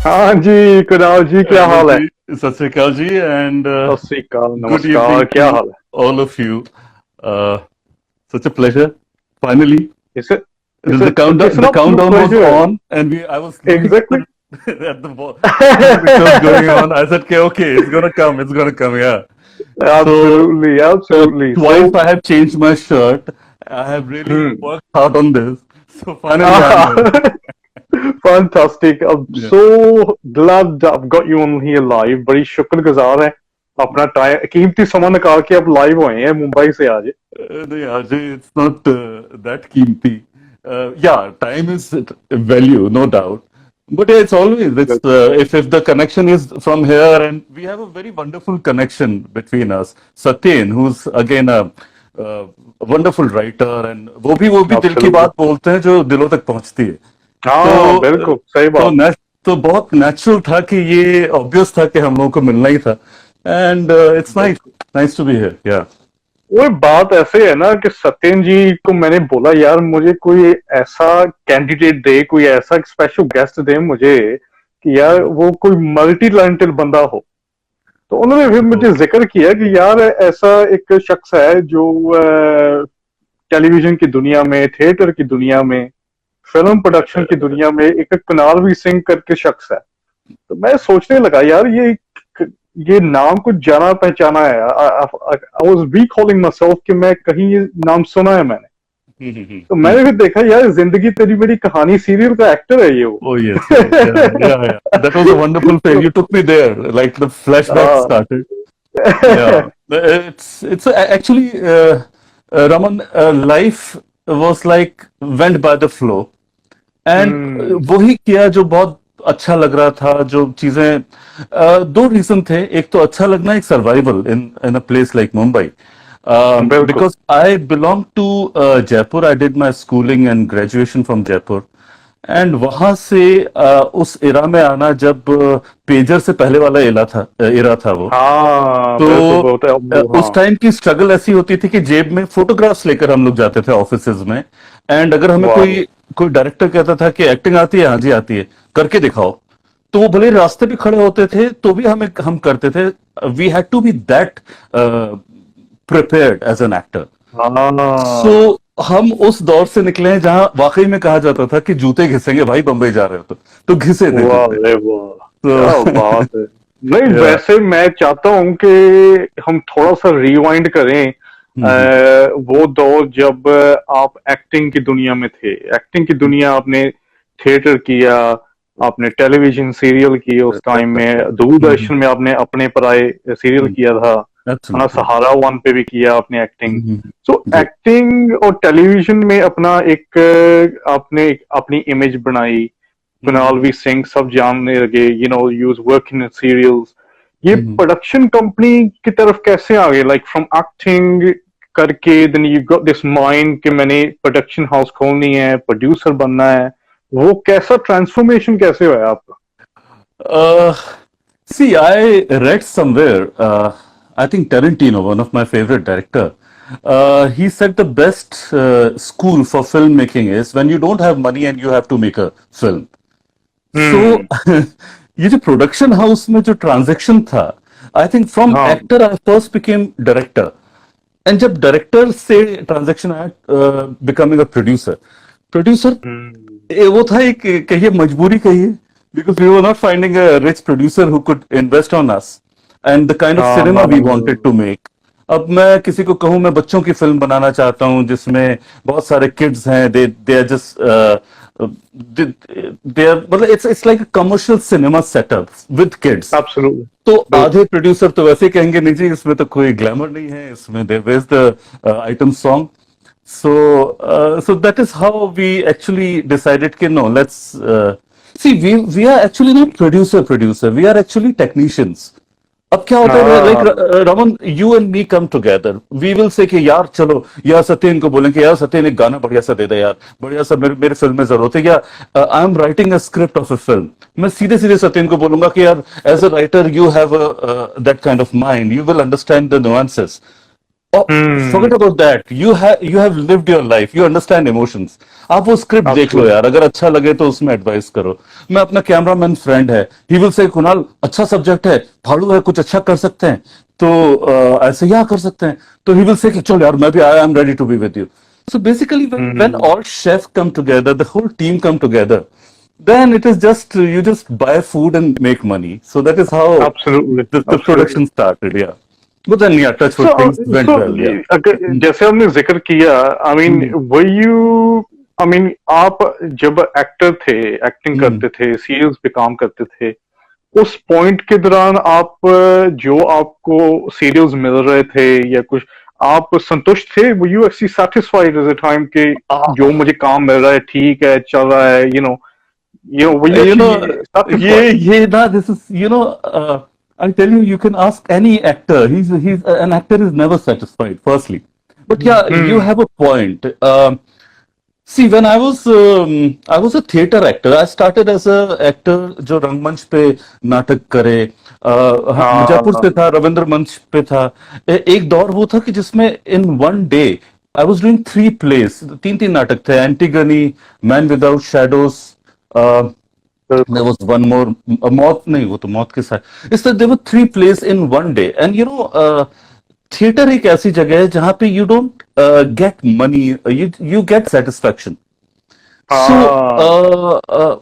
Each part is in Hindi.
हाँ जी, कुणाल जी, क्या हेलो हाल है? जी, सत श्री अकाल जी, एंड सत श्री अकाल, गुड नमस्कार, इवनिंग क्या टू हाल है? all of you. Uh, Such a pleasure. Finally, इसे the इसे countdown it's the an absolute countdown was pleasure. on, and I was looking at exactly. time it was going on. I said, okay, it's gonna come, it's gonna come, yeah. So absolutely, absolutely. So twice I have changed my shirt. I have really hmm. worked hard on this. So finally, I'm here. Fantastic. अब Yeah. So glad I've got you on here live। बड़ी शुक्रगुजार है, अपना टाइम कीमती समय निकाल के अब लाइव हुए हैं मुंबई से आज। No, yeah, Ajay, it's not that कीमती. Yeah, time is value, no doubt. But yeah, it's always if the connection is from here, and we have a very wonderful connection between us. Satyen, who's again a wonderful writer, and वो भी दिल की एब्सोल्युटली। बात बोलते हैं जो दिलों तक पहुंचती है. हाँ, तो बिल्कुल सही तो बात। तो बहुत नेचुरल था कि ये ऑब्वियस था कि हम लोगों को मिलना ही था. एंड इट्स नाइस बिल्कुल। Nice to be here. Yeah. वो बात ऐसे है ना कि सत्यन जी को मैंने बोला, यार मुझे कोई ऐसा कैंडिडेट दे, कोई ऐसा स्पेशल गेस्ट दे मुझे कि यार वो कोई मल्टी टैलेंटेड बंदा हो। तो उन्होंने फिर मुझे जिक्र किया कि यार ऐसा एक शख्स है जो टेलीविजन की दुनिया में, थिएटर की दुनिया में, फिल्म प्रोडक्शन की दुनिया में एक कुणाल वी सिंह करके शख्स है। तो मैं सोचने लगा, यार ये नाम कुछ जाना पहचाना है। I was recalling my self कि मैं कहीं ये नाम सुना है मैंने। तो मैंने फिर देखा, यार जिंदगी तेरी मेरी कहानी सीरियल का एक्टर है ये वो। Oh yes, yes, yeah, yeah, yeah. That was a wonderful phase. You took me there. Like the flashback हाँ। started. Yeah, actually Raman, life was like went by the flow, and हम्म। वही किया जो बहुत अच्छा लग रहा था. जो चीजें दो रीजन थे. एक तो अच्छा लगना, एक survival in a place like Mumbai. बिल्कुल। Because I belong to Jaipur. I did my schooling and graduation from Jaipur. And वहां से उस एरा में आना, जब पेजर से पहले वाला एरा था वो. हाँ तो बिल्कुल, बहुत है वो, उस हाँ। टाइम की स्ट्रगल ऐसी होती थी कि जेब में फोटोग्राफ्स लेकर हम लोग जाते थे ऑफिसेज में. एंड अगर हमें वाह। कोई कोई डायरेक्टर कहता था कि एक्टिंग आती है, हाँ जी आती है, करके दिखाओ, तो वो भले रास्ते भी खड़े होते थे तो भी हम करते थे. We had to be that prepared as an actor. So हाँ। हम उस दौर से निकले हैं जहां वाकई में कहा जाता था कि जूते घिसेंगे भाई, बंबई जा रहे हो तो घिसे थे वाह जूते. रे वाह, तो क्या बात है। नहीं, या. वैसे मैं चाहता हूं कि हम थोड़ा सा रिवाइंड करें। हम्म. वो दौर जब आप एक्टिंग की दुनिया में थे। एक्टिंग की दुनिया आपने थिएटर किया, आपने टेलीविजन सीरियल किए उस टाइम में, दूरदर्शन में आपने अपने पराए सीरियल किया था, है ना, एब्सोल्युटली. सहारा वन पे भी किया आपने एक्टिंग। सो जी. एक्टिंग और टेलीविजन में अपना एक आपने अपनी इमेज बनाई। कुणाल वी सिंह सब जानने लगे, यूज वर्किंग इन सीरियल्स। ये हम्म. प्रोडक्शन कंपनी की तरफ कैसे आ गए, लाइक फ्रॉम एक्टिंग करके then you got this mind कि मैंने प्रोडक्शन हाउस खोलनी है, प्रोड्यूसर बनना है। वो कैसा ट्रांसफॉर्मेशन कैसे हुआ आपका? Uh, See, I read somewhere, I think Tarantino, one of my favorite director, he said the best school for filmmaking is when you don't have money and you have to make a film. So, हम्म। ये जो प्रोडक्शन हाउस में जो ट्रांजैक्शन था, आई थिंक फ्रॉम हाँ। Actor I first became director. And जब डायरेक्टर से ट्रांजैक्शन आया becoming a producer. Producer hmm. वो था एक, कहिए मजबूरी कहिए, because we were not finding a rich producer who could invest on us and the kind of हाँ सिनेमा हाँ वी वांटेड टू मेक. अब मैं किसी को कहूं मैं बच्चों की फिल्म बनाना चाहता हूं जिसमें बहुत सारे किड्स हैं, they are just they are, मतलब it's like a commercial cinema setup with kids. Absolutely. तो बिल्कुल। आधे प्रोड्यूसर तो वैसे ही कहेंगे नहीं जी इसमें तो कोई ग्लैमर नहीं है, इसमें there is the item song. So, so that is how we actually decided कि no, let's see. We are actually not producer. We are actually technicians. अब क्या होता है, लाइक हाँ। Raman, you and me come together, we will say कि यार चलो, यार सत्यन को बोलेंगे यार सत्यन एक गाना बढ़िया सा दे दे यार, बढ़िया सा मेरे फिल्म में जरूरत है, या I am writing a script of a film. मैं सीधे सीधे सत्यन को बोलूंगा कि यार as a writer you have that kind of mind, you will understand the nuances. Oh, forget about that. You have lived your life. You understand emotions. आप वो स्क्रिप्ट देख लो Absolutely. यार, अगर अच्छा लगे तो उसमें एडवाइस करो. मैं अपना कैमरामैन फ्रेंड है, ही विल से कुणाल अच्छा सब्जेक्ट है, फाड़ू है, कुछ अच्छा कर सकते हैं, तो ऐसे यहाँ कर सकते हैं. तो ही विल से कि चलो यार मैं भी I am ready to be with you. So basically, when Hmm. all chefs come together, the whole team come together, then it is just you just buy food and make money. So that is how Absolutely. the Absolutely. production started. Yeah. But then, yeah, touch So, wood, things went well. Yeah. अगर जैसे हमने जिक्र किया, I mean Hmm. You, I mean आप जब एक्टर थे, एक्टिंग Hmm. करते थे, सीरियल्स पे काम करते थे, उस पॉइंट के दौरान आप जो आपको सीरियल्स मिल रहे थे या कुछ, आप संतुष्ट थे? वो you actually satisfied at the time के जो मुझे काम मिल रहा है ठीक है, चल रहा है, वो you You actually know, satisfied? this is, I tell you, you can ask any actor. He's an actor is never satisfied, firstly. But yeah, you hmm. have a point. See, when I was a theater actor. I started as a actor जो रंगमंच पे नाटक करे. जयपुर से हाँ. था, रविंद्र मंच पे था. एक दौर वो था कि जिसमें in one day I was doing 3 plays, तीन तीन नाटक थे. एंटीगनी, मैन विदाउट शैडोज, there बिल्कुल. was one more, मौत नहीं, वो तो मौत के साथ. इस तरह there were 3 plays in one day. And theatre एक ऐसी जगह है जहां पे you don't get money, you get satisfaction. So हाँ.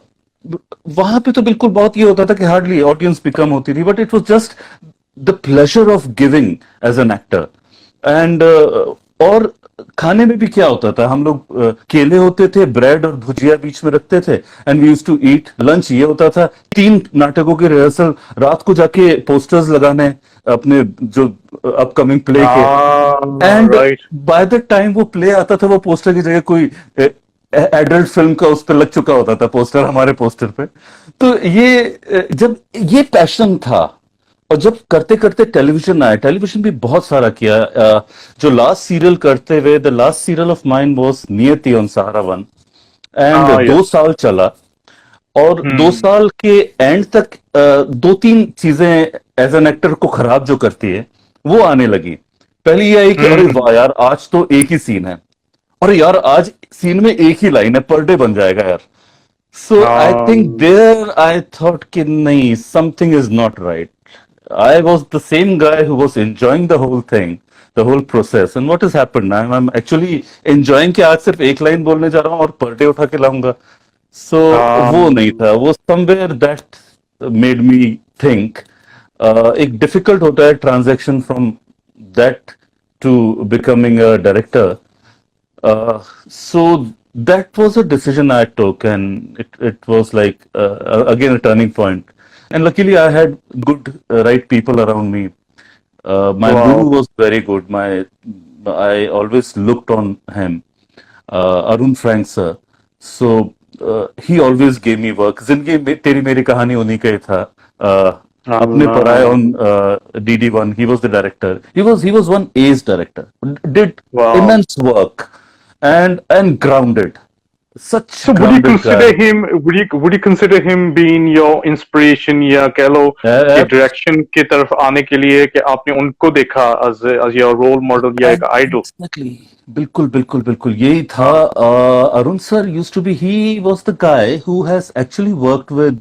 वहां पे तो बिल्कुल बहुत ये होता था कि हार्डली ऑडियंस भी कम होती थी, but it was just the pleasure of giving as an actor. And और खाने में भी क्या होता था, हम लोग केले होते थे, ब्रेड और भुजिया बीच में रखते थे, and we use to eat lunch. ये होता था 3 नाटकों की रिहर्सल, रात को जाके पोस्टर्स लगाने अपने जो अपकमिंग प्ले के. हाँ. And right. By the time वो प्ले आता था, वो पोस्टर की जगह कोई एडल्ट फिल्म का उस पर लग चुका होता था पोस्टर, हमारे पोस्टर पे. तो जब ये पैशन था, और जब करते करते टेलीविजन आया, टेलीविजन भी बहुत सारा किया. जो लास्ट सीरियल करते हुए, the last serial of mine was नियति ऑन सहारा वन. एंड हाँ. 2 साल चला. और दो हम्म. साल के एंड तक 2-3 चीजें एज एन एक्टर को खराब जो करती है वो आने लगी. पहली ये आई कि अरे हम्म. वाह यार, आज तो एक ही सीन है, और यार आज सीन में एक ही लाइन है, पर डे बन जाएगा यार. सो आई थिंक हाँ. देयर आई थॉट कि नहीं, something is not right. I was the same guy who was enjoying the whole thing, the whole process. And what is happened, I am actually enjoying कि आज सिर्फ एक लाइन बोलने जा रहा हूँ और पर डे उठा के लाऊंगा. सो वो नहीं हाँ. था, वो somewhere that made me think. एक डिफिकल्ट होता है transaction from that to becoming a director. So that was a decision I took, and it was like again a turning point. And luckily, I had good right people around me. My guru वाह. was very good. I always looked on him, Arun Frank sir. So he always gave me work. तेरी मेरी कहानी उन्हीं का ही था. अपने पराये हाँ. on DD1. He was the director. He was one ace director. Did वाह. immense work, and grounded. Such So would you grounded consider guy. him, would you consider him being your inspiration, या कह लो कि Abs- डायरेक्शन की तरफ आने के लिए कि आपने उनको देखा as your role model या एक आइडल? Exactly. बिल्कुल बिल्कुल बिल्कुल यही था. हाँ. Arun sir used to be, he was the guy who has actually worked with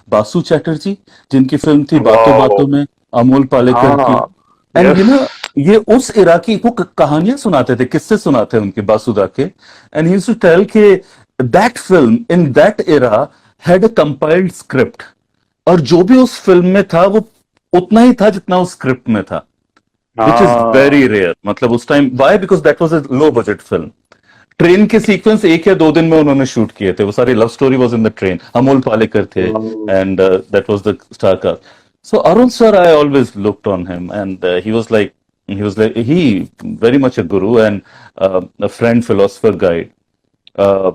Basu Chatterjee, जिनकी फिल्म थी बातों वाह. बातों में, अमोल पालेकर की. हाँ. And yes. ये उस इरा की वो कहानियां सुनाते थे, किस्से सुनाते उनके बासुदा के. And he used to tell के that film in that era had a compiled script, और जो भी उस फिल्म में था वो उतना ही था जितना उस स्क्रिप्ट में था, विच इज हाँ. Very rare. मतलब उस time, why, because that was a low budget film. Train के सीक्वेंस 1 या 2 दिन में उन्होंने शूट किए थे, वो सारी love story was in the train. Amol Palekar थे, वाह. And that was the star cast. So Arun sir, I always looked on him, and he was like he very much a guru, and a friend, philosopher, guide. Uh,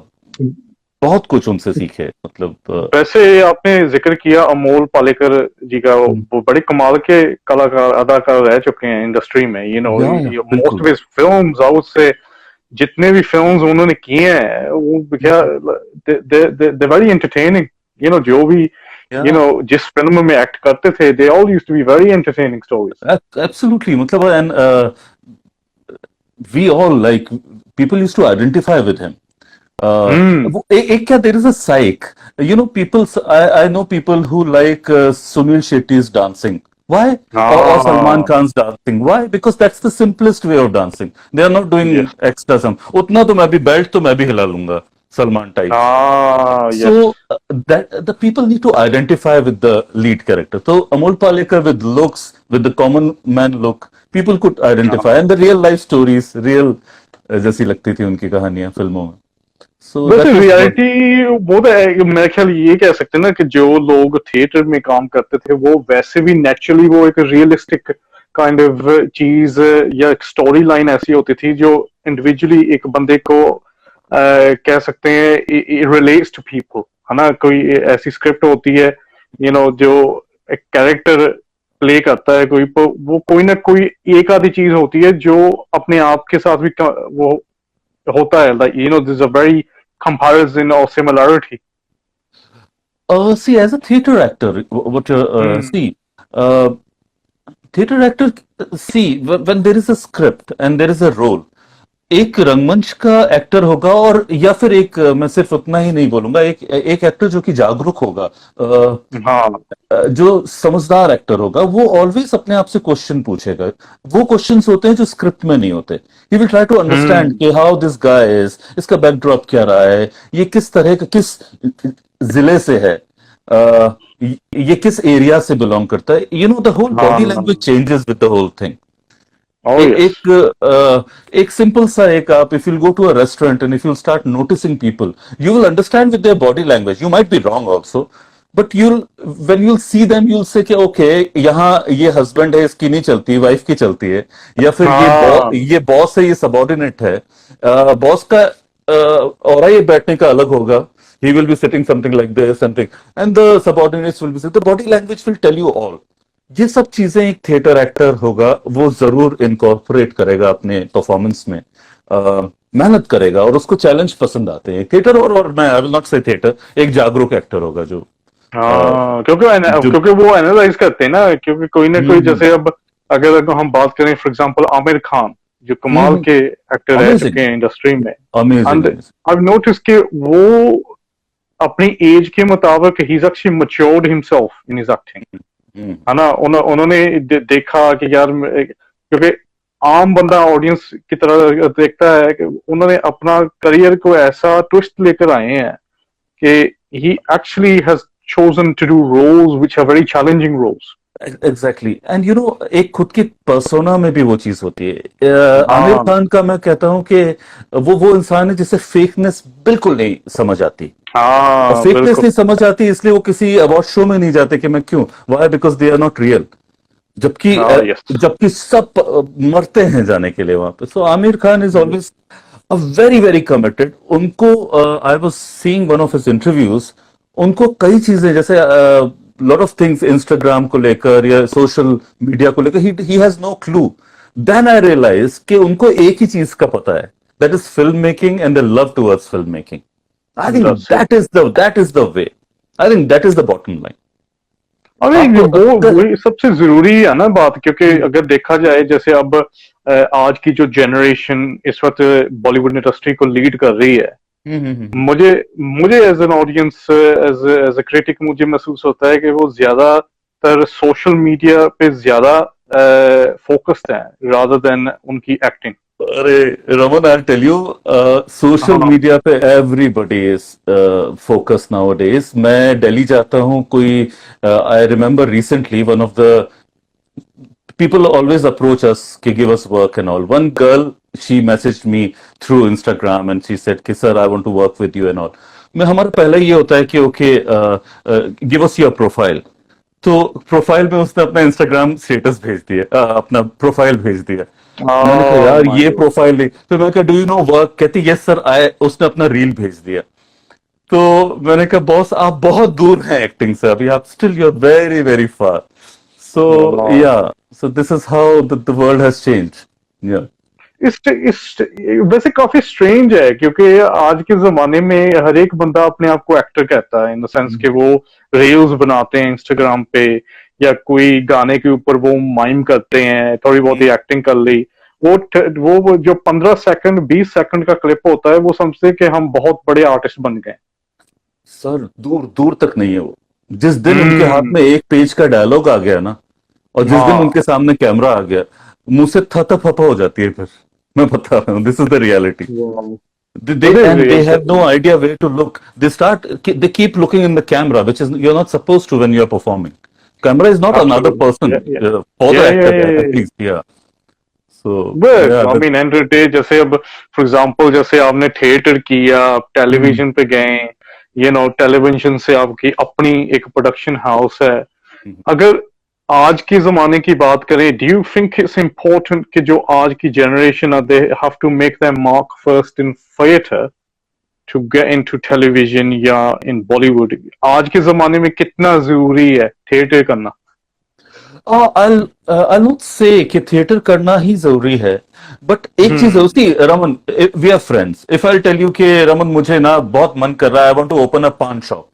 बहुत कुछ उनसे सीखे, मतलब. वैसे आपने जिक्र किया अमोल पालेकर जी का, वो बड़े कमाल के कलाकार अदाकार रह चुके हैं इंडस्ट्री में. या मोस्ट बिल्कुल. ऑफ हिज फिल्म्स, आउट से जितने भी फिल्म्स उन्होंने किए हैं, वो क्या, दे वेरी एंटरटेनिंग. जो भी या जिस फिल्म में एक्ट करते थे, they all used to be very entertaining stories. Absolutely. मतलब, and we all like people used to identify with him. Hmm. एक क्या there is a psych. You know, I know people who like Sunil Shetty's dancing. Why? Or Salman हाँ। Khan's dancing. Why? Because that's the simplest way of dancing. They are not doing yes. extra some. उतना तो मैं भी बेल्ट तो मैं भी हिला लूंगा Salman type. हाँ। Yes. So that the people need to identify with the lead character. So Amol Palekar with looks, with the common man look, people could identify, and the real life stories, real जैसी लगती थी उनकी कहानियां फिल्मों में. So वैसे that was what. रियलिटी वो तो है, मेरे ख्याल ये कह सकते हैं ना कि जो लोग थिएटर में काम करते थे वो वैसे भी नेचुरली वो एक रियलिस्टिक काइंड ऑफ चीज या एक स्टोरी लाइन ऐसी होती थी जो इंडिविजुअली एक बंदे को कह सकते हैं रिलेट्स टू पीपल, है ना। कोई ऐसी स्क्रिप्ट होती है जो एक कैरेक्टर प्ले करता है कोई, वो कोई ना कोई एक आधी चीज होती है जो अपने आप के साथ भी वो होता है, like there's a very comparison or similarity. See, as a theater actor, what Hmm. see, theater actor, see, when there is a script and there is a role, एक रंगमंच का एक्टर होगा और या फिर एक मैं सिर्फ उतना ही नहीं बोलूंगा, एक एक्टर जो कि जागरूक होगा, हाँ। जो समझदार एक्टर होगा, वो ऑलवेज अपने आप से क्वेश्चन पूछेगा. वो क्वेश्चंस होते हैं जो स्क्रिप्ट में नहीं होते. He will try to understand hmm. कि हाउ दिस गाय इज, इसका बैकड्रॉप क्या रहा है, ये किस तरह का, किस जिले से है, ये किस एरिया से बिलोंग करता है. द होल बॉडी लैंग्वेज हाँ। Changes with the whole thing. Oh yes. एक सिंपल सा एक आप if you go to a restaurant and if you start noticing people, you will understand with their body language. You might be wrong also, but you'll when you'll see them you'll say कि ओके, यहाँ ये हस्बैंड है, इसकी नहीं चलती, वाइफ की चलती है, या फिर हाँ। ये बॉस है, ये सबॉर्डिनेट है. बॉस का और ये बैठने का अलग होगा. He will be sitting something like this, something, and the subordinates will be sitting. The body language will tell you all. ये सब चीजें एक थिएटर एक्टर होगा वो जरूर इनकॉर्पोरेट करेगा अपने परफॉर्मेंस में. मेहनत करेगा और उसको चैलेंज पसंद आते हैं. थिएटर और मैं आई विल नॉट से थिएटर, एक जागरूक एक्टर होगा जो अ, हाँ, क्योंकि जो क्योंकि वो एनालाइज करते हैं ना, क्योंकि कोई ना कोई जैसे अब अगर हम बात करें फॉर एग्जांपल आमिर खान जो कमाल के एक्टर रह अमेजिंग, चुके हैं इंडस्ट्री में। Amazing, and amazing. I notice कि वो अपनी एज के मुताबिक he is actually matured himself in his acting, है ना। उन्होंने देखा कि यार क्योंकि आम बंदा ऑडियंस की तरह देखता है कि उन्होंने अपना करियर को ऐसा ट्विस्ट लेकर आए हैं कि he actually has chosen to do roles which are very challenging roles. Exactly, and एक खुद की पर्सोना में भी वो चीज होती है. आमिर हाँ। खान का मैं कहता हूं कि वो इंसान है जिसे फेकनेस बिल्कुल नहीं समझ आती. और हाँ फेकनेस बिल्कुल। नहीं समझ आती इसलिए वो किसी अवार्ड शो में नहीं जाते कि मैं क्यों, why, because they are not real. जबकि हाँ। यस। जबकि सब मरते हैं जाने के लिए वहां पे. So Aamir Khan is always a very very committed. उनको I was seeing one of his interviews. उनको कई चीजें जैसे लॉट ऑफ थिंग्स इंस्टाग्राम को लेकर या सोशल मीडिया को लेकर ही has no clue. Then I realise कि उनको एक ही चीज का पता है, that is film making and the love towards film making. I think That's it. that is the way. I think that is the bottom line. अरे आप वो अगर वही सबसे जरूरी है ना बात, क्योंकि अगर देखा जाए जैसे अब आज की जो जनरेशन इस वक्त बॉलीवुड इंडस्ट्री को लीड कर रही है, मुझे मुझे as an audience as as a critic मुझे महसूस होता है कि वो ज्यादातर सोशल मीडिया पे ज्यादा फोकस्ड है रादर देन उनकी एक्टिंग। अरे Raman, I tell you, social हाँ। मीडिया पे everybody is focus nowadays. मैं दिल्ली जाता हूँ, कोई I remember recently one of the people always approach us to give us work and all. One girl, she messaged me through Instagram and she said कि sir I want to work with you and all. मैं हमारा पहला ये होता है कि okay give us your profile. तो प्रोफाइल में उसने अपना इंस्टाग्राम स्टेटस भेज दिया, अपना प्रोफाइल भेज दिया. मैंने कहा ओह यार माय ये गॉड। प्रोफाइल नहीं. फिर मैंने कहा डू यू नो वर्क, कहती यस सर आई. उसने अपना रील भेज दिया. तो मैंने कहा बॉस आप बहुत दूर हैं एक्टिंग से, अभी आप still you are very very far. So yeah, so this is how the world has changed. Yeah. इस वैसे काफी स्ट्रेंज है क्योंकि आज के जमाने में हर एक बंदा अपने आप को एक्टर कहता है, इन द सेंस कि वो रील्स बनाते हैं इंस्टाग्राम पे या कोई गाने के ऊपर वो माइम करते हैं, थोड़ी बहुत ही एक्टिंग कर ली, वो जो 15 सेकंड 20 सेकंड का क्लिप होता है, वो समझते हैं कि हम बहुत बड़े आर्टिस्ट बन गए। सर दूर दूर तक नहीं है वो। जिस दिन उनके हाथ हम्म। में एक पेज का डायलॉग आ गया ना, और जिस दिन हाँ। उनके सामने कैमरा आ गया, मुंह से थपा फपा हो जाती है फिर। मैं बता रहा हूँ, दिस इज द रियलिटी। वाह। They have no idea where to look. They keep looking in the camera, which is you're not supposed to when you're performing. Camera is not another absolutely, person या या for the या actor, या at least. Yeah. So yeah, I mean and day, जैसे अब फॉर एग्जांपल जैसे आपने थिएटर किया, आप hmm, टेलीविजन पे गए, टेलीविजन से आपकी अपनी एक प्रोडक्शन हाउस है। hmm. अगर आज के जमाने की बात करें, do you think it's important कि जो आज की जनरेशन है, they have to make their mark first in theatre to get into television या इन बॉलीवुड? आज के जमाने में कितना जरूरी है थिएटर करना? I'll not say कि थिएटर करना ही जरूरी है, बट एक चीज है हम्म। उसकी, Raman, we are friends, if I tell you कि रमन मुझे ना बहुत मन कर रहा है, I want to open a paan shop,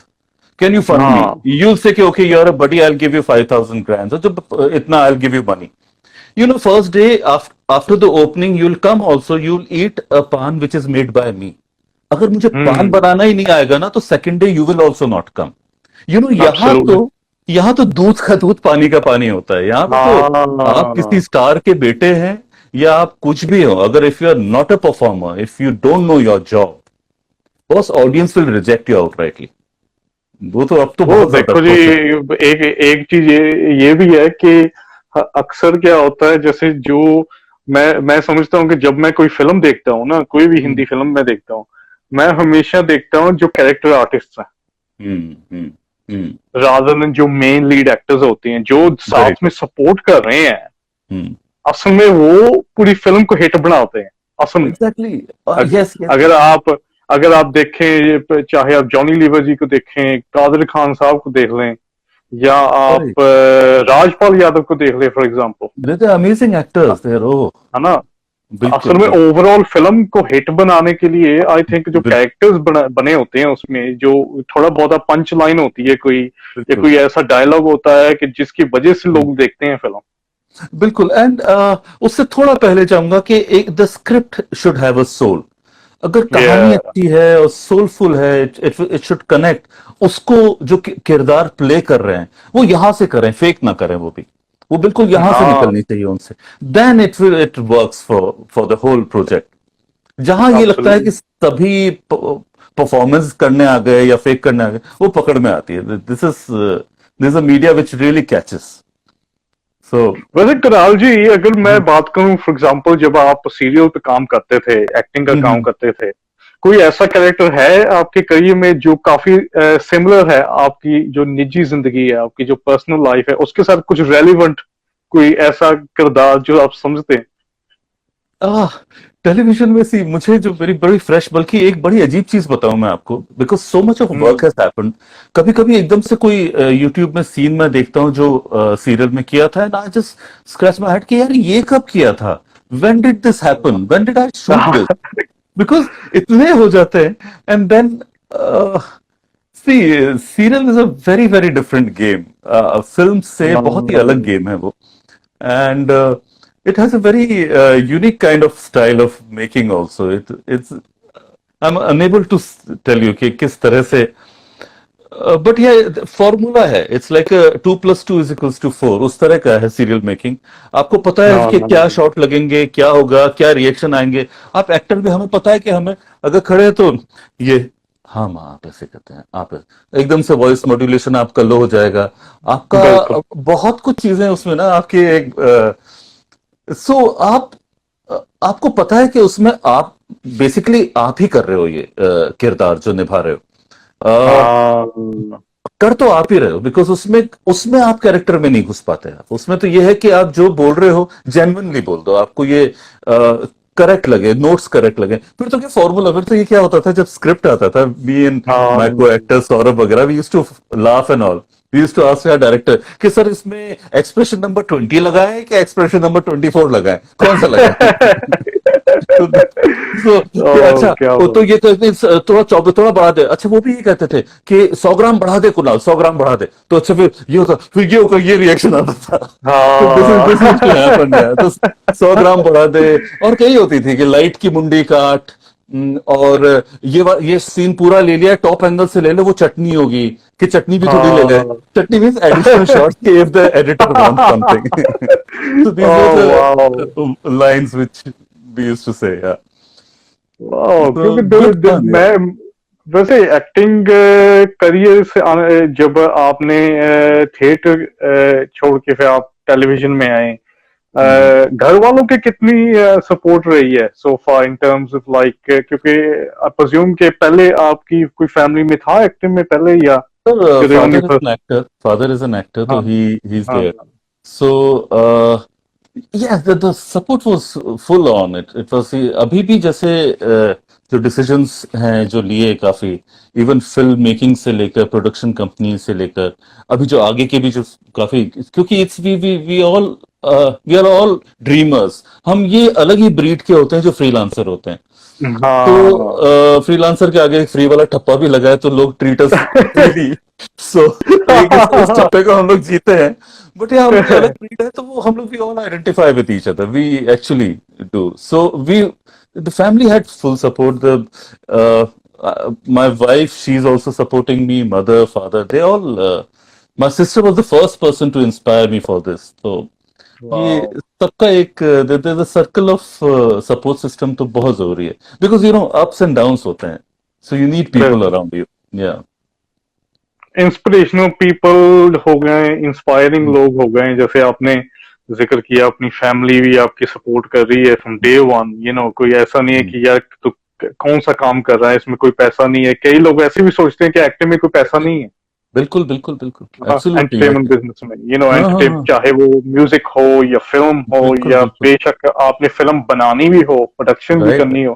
can you fund me? हाँ। यू से कि okay you are a buddy, I will give you 5,000 grand, तो इतना I will give you money. You know, first day after the opening, you'll come also, you'll eat a pan which is made by me. अगर मुझे पान हम्म। बनाना ही नहीं आएगा ना, तो second day you will also not come. You know, absolutely. यहाँ तो दूध का दूध पानी का पानी होता है। यहाँ पे तो आप किसी हाँ। स्टार के बेटे हैं या आप कुछ भी हो, अगर if you are not a performer, if you don't know your job, बस audience will reject you outrightly. वो तो अब तो वो बहुत ज्यादा देखो जी, प्रोसेस। एक एक चीज ये भी है कि अक्सर क्या होता है, जैसे जो मैं समझता हूँ कि जब मैं कोई फिल्म देखता हूँ ना, कोई भी हिंदी फिल्म मैं देखता हूँ, मैं हमेशा देखता हूँ जो कैरेक्टर आर्टिस्ट हैं, हम्म, हम्म, हम्म। रादर देन जो मेन लीड एक्टर्स होते हैं, जो वेरी साथ में सपोर्ट कर रहे हैं। ट्रू। असल में वो पूरी फिल्म को हिट बनाते हैं असल में। एग्जैक्टली। अग, यस, यस। अगर आप अगर आप देखें, चाहे आप जॉनी लीवर जी को देखें, कादर खान साहब को देख लें, या आप Correct. राजपाल यादव को देख लें for example, They're amazing actors. They're, oh, है ना? बिल्कुल असल में बिल्कुल ओवरऑल फिल्म को हिट बनाने के लिए आई थिंक जो बिल्कुल कैरेक्टर्स बने होते हैं उसमें, जो थोड़ा बहुत पंच लाइन होती है कोई, या बिल्कुल कोई ऐसा डायलॉग होता है कि जिसकी वजह से लोग देखते हैं फिल्म। बिल्कुल। एंड उससे थोड़ा पहले चाहूंगा कि एक the script should have a soul. अगर कहानी ये अच्छी है और सोलफुल है, इट शुड कनेक्ट। उसको जो किरदार प्ले कर रहे हैं वो यहां से करें, फेक ना करें, वो बिल्कुल यहां से हाँ। निकलनी चाहिए उनसे। Then it works for the whole project. जहां ये लगता है कि एब्सोल्युटली। सभी परफॉर्मेंस करने आ गए या फेक करने आ गए, वो पकड़ में आती है। This a media which really catches. So वैसे कराल जी, अगर मैं बात करूं फॉर एग्जांपल, जब आप सीरियल पे काम करते थे, एक्टिंग का काम करते थे, कोई ऐसा कैरेक्टर है आपके करियर में जो काफी सिमिलर है आपकी जो निजी जिंदगी है, आपकी जो पर्सनल लाइफ है, उसके साथ कुछ रेलिवेंट कोई ऐसा किरदार जो आप समझते हैं? आह टेलीविजन में सी मुझे जो मेरी बड़ी फ्रेश, बल्कि एक बड़ी अजीब चीज बताऊं मैं आपको, because so much of work hmm. Has happened. कभी कभी एकदम से कोई यूट्यूब में सीन मैं देखता हूं जो सीरियल में किया था, and I just scratch my head कि यार ये कब किया था, when did this happen, when did I shoot this, because इतने हो जाते हैं। And then see serial is a very very different game. Film से बहुत ही अलग गेम है वो। And it has a very unique kind of style of making also. It's I'm unable to tell you कि किस तरह से, बट ये फॉर्मूला है, इट्स लाइक 2+2=4, उस तरह का है सीरियल मेकिंग। आपको पता है कि क्या शॉट लगेंगे, क्या होगा, क्या रिएक्शन आएंगे। आप एक्टर भी, हमें पता है कि हमें अगर खड़े हैं तो ये, हाँ माँ आप ऐसे कहते हैं, आप एकदम से वॉइस मॉड्यूलेशन आपका लो हो जाएगा, बिल्कुल। आपका बहुत कुछ चीजें उसमें ना आपकी एक सो आपको पता है कि उसमें आप बेसिकली आप ही कर रहे हो ये किरदार जो निभा रहे हो। हाँ। कर तो आप ही रहे हो, बिकॉज उसमें उसमें आप कैरेक्टर में नहीं घुस पाते। आप उसमें तो ये है कि आप जो बोल रहे हो जेन्युइनली बोल दो, आपको ये करेक्ट लगे, नोट्स करेक्ट लगे। फिर तो क्या फॉर्मूला, फिर तो ये क्या होता था जब स्क्रिप्ट आता था, me and my co-actor Saurabh वगैरह, we used to laugh and all. We used to ask our director कि सर इसमें एक्सप्रेशन नंबर 20 लगाए कि एक्सप्रेशन नंबर 24 लगाए, कौन सा लगाए? कि ओ अच्छा क्या वो तो बात। ये कहते हैं, थोड़ा थोड़ा बढ़ा दे, अच्छा वो भी ये कहते थे कि 100 ग्राम बढ़ा दे कुणाल, 100 ग्राम बढ़ा दे, तो अच्छा फिर ये होता, फिर ये होगा, ये रिएक्शन आता था। तो दिस यूज्ड टू हैपन, हाँ। तो 100 ग्राम बढ़ा दे। और कई होती थी कि लाइट की मुंडी काट, और ये सीन पूरा ले लिया, टॉप एंगल से ले लो, वो चटनी होगी, कि चटनी भी थोड़ी ले ले। हाँ। Chutney means additional shots if the editor want something. So these were oh wow. the lines which we used to say. Yeah. वाह, So क्योंकि good fun. Yeah. मैं वैसे एक्टिंग करियर से जब आपने थिएटर छोड़ के फिर आप टेलीविजन में आए, Mhm. घर वालों की कितनी सपोर्ट रही है सो फार इन टर्म्स ऑफ लाइक, क्योंकि आई प्रेज्यूम के पहले आपकी कोई फैमिली में था एक्टिंग में पहले, या Sir, you're the father only is an person? actor. Father is an actor, so हाँ he's हाँ। there. So yeah, the support was full on. It was अभी भी जैसे जो डिसीजंस हैं जो लिए काफी, इवन फिल्म मेकिंग से लेकर प्रोडक्शन कंपनी से लेकर अभी जो आगे के भी जो काफी, क्योंकि it's we are all dreamers, हम ये अलग ही ब्रीड के होते हैं जो फ्रीलांसर होते हैं। हाँ। तो फ्रीलांसर के आगे एक फ्री वाला ठप्पा भी लगा है, तो लोग ट्रीट अस फ्रीली। सो एक इस ठप्पे को हम लोग जीते हैं। बट ये हम लोग अलग ब्रीड है, तो वो हम लोग we all identify with each other, we actually do. So we the family had full support, the my wife, she's also supporting me, mother, father, they all, my sister was the first person to inspire me for this. So ये वाह। सबका एक सर्कल ऑफ सपोर्ट सिस्टम तो बहुत जरूरी है, because you know ups and downs होते हैं, सो यू नीड पीपल बिल्कुल। Around you. या इंस्पिरेशनल पीपल हो गए, इंस्पायरिंग लोग हो गए, जैसे आपने जिक्र किया अपनी फैमिली भी आपकी सपोर्ट कर रही है फ्रॉम डे वन, कोई ऐसा नहीं है कि यार तू कौन सा काम कर रहा है इसमें कोई पैसा नहीं है। कई लोग ऐसे भी सोचते हैं कि एक्टिंग में कोई पैसा नहीं है। बिल्कुल बिल्कुल बिल्कुल, हाँ, एब्सोल्युटली। एंटरटेनमेंट बिजनेस में हाँ हाँ एंटरटेन, हाँ, चाहे वो म्यूजिक हो या फिल्म हो, बिल्कुल या बिल्कुल, बेशक आपने फिल्म बनानी भी हो, प्रोडक्शन भी राइट। करनी हो,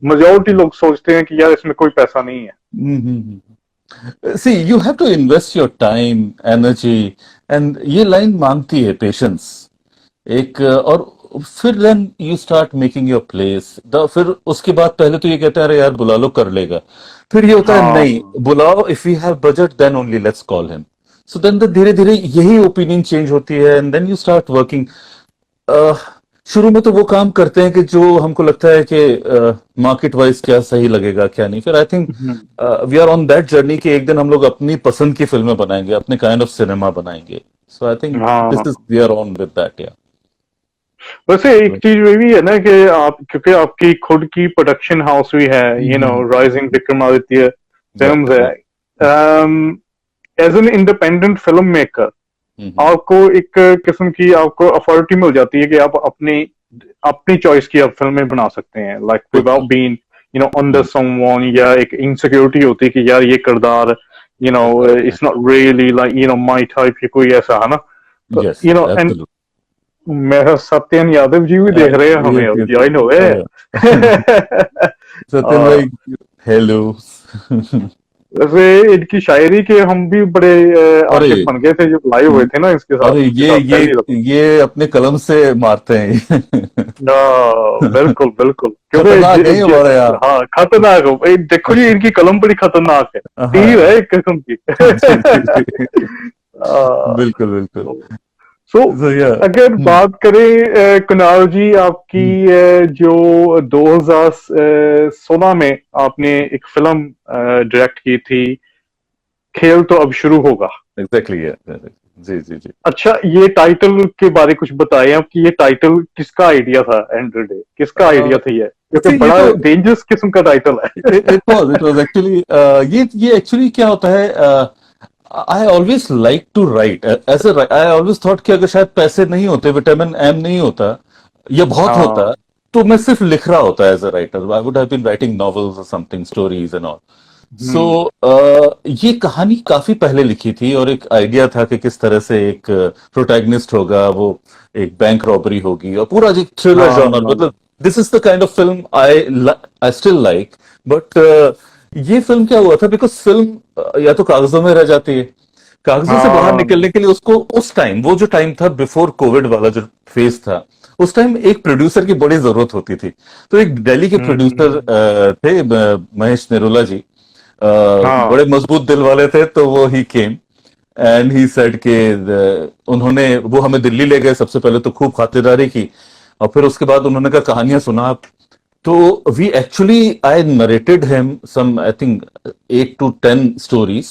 मेजोरिटी लोग सोचते हैं कि यार इसमें कोई पैसा नहीं है। See you have to invest your time, energy, and ये लाइन मांगती है पेशेंस एक, और फिर then you start making your place, फिर उसके बाद पहले तो ये कहते हैं अरे यार बुला लो कर लेगा, फिर ये होता है नहीं हाँ। बुलाओ, if we have budget then only let's call him. So then धीरे धीरे यही ओपिनियन चेंज होती है, and then you start working. शुरू में तो वो काम करते हैं कि जो हमको लगता है कि मार्केट वाइज क्या सही लगेगा क्या नहीं, फिर I think hmm. We are on that journey कि एक दिन हम लोग अपनी पसंद की फिल्में बनाएंगे, अपने काइंड ऑफ सिनेमा बनाएंगे। So I think this is हाँ। We are on with that. या वैसे एक चीज ये भी है ना कि आप, क्योंकि आपकी खुद की प्रोडक्शन हाउस भी है, राइजिंग विक्रमादित्य या फिल्म्स या है, as an independent film maker आपको एक किस्म की आपको अथॉरिटी मिल जाती है कि आप अपनी अपनी चॉइस की आप फिल्में बना सकते हैं, लाइक विदाउट बिल्कुल। बीइंग अंडर समवन, या एक इनसिक्योरिटी होती है कि यार ये किरदार it's not really like my type, या कोई ऐसा है ना। तो यस एंड एब्सोल्युटली। मेरा सत्यन यादव जी भी देख रहे हैं हमें, ये अभी आई नो सत्यन भाई, हेलो। वैसे इनकी शायरी के हम भी बड़े अरे आशिक बन गए थे जब लाइव हुए थे ना इसके साथ, अरे उनके ये साथ ये पहली दफा। ये अपने कलम से मारते हैं। बिल्कुल बिल्कुल, क्योंकि खतरनाक है ये हमारे यहाँ। हाँ खतरनाक हो, देखो जी इनकी कलम बड़ी खतरनाक है, तीर है हाँ एक किस्म की। जी जी जी, बिल्कुल बिल्कुल। सो So, yeah. अगर बात करें कुणाल जी आपकी, जो 2016 में आपने एक फिल्म डायरेक्ट की थी, खेल तो अब शुरू होगा। एग्जैक्टली, जी जी जी। अच्छा, ये टाइटल के बारे कुछ बताएं आप कि ये टाइटल किसका आइडिया था, एंड डे किसका आइडिया था ये, क्योंकि See, ये बड़ा तो डेंजरस किस्म का टाइटल है। इट वाज एक्चुअली, ये एक्चुअली क्या होता है, I always like to write as a, I always thought कि अगर शायद पैसे नहीं होते, विटामिन एम नहीं होता या बहुत होता, हाँ। तो मैं सिर्फ लिख रहा होता as a writer, I would have been writing novels और something, stories and all. So hmm. ये कहानी काफी पहले लिखी थी, और एक आइडिया था कि किस तरह से एक प्रोटैगनिस्ट होगा, वो एक बैंक रॉबरी होगी, और पूरा एक थ्रिलर जॉनर, हाँ। मतलब this is the kind of film I still like. But ये फिल्म क्या हुआ था, बिकॉज फिल्म या तो कागजों में रह जाती है, कागजों से बाहर हाँ। निकलने के लिए उसको उस टाइम, वो जो टाइम था बिफोर कोविड वाला जो फेज था, उस टाइम एक प्रोड्यूसर की बड़ी जरूरत होती थी। तो एक दिल्ली के प्रोड्यूसर हम्म, थे, महेश निरोला जी। हाँ, बड़े मजबूत दिल वाले थे, तो वो ही केम एंड ही सेड के उन्होंने वो हमें दिल्ली ले गए। सबसे पहले तो खूब खातिरदारी की, और फिर उसके बाद उन्होंने कहा कहानियां सुना आप। तो we actually I narrated him some I think 8 to 10 stories,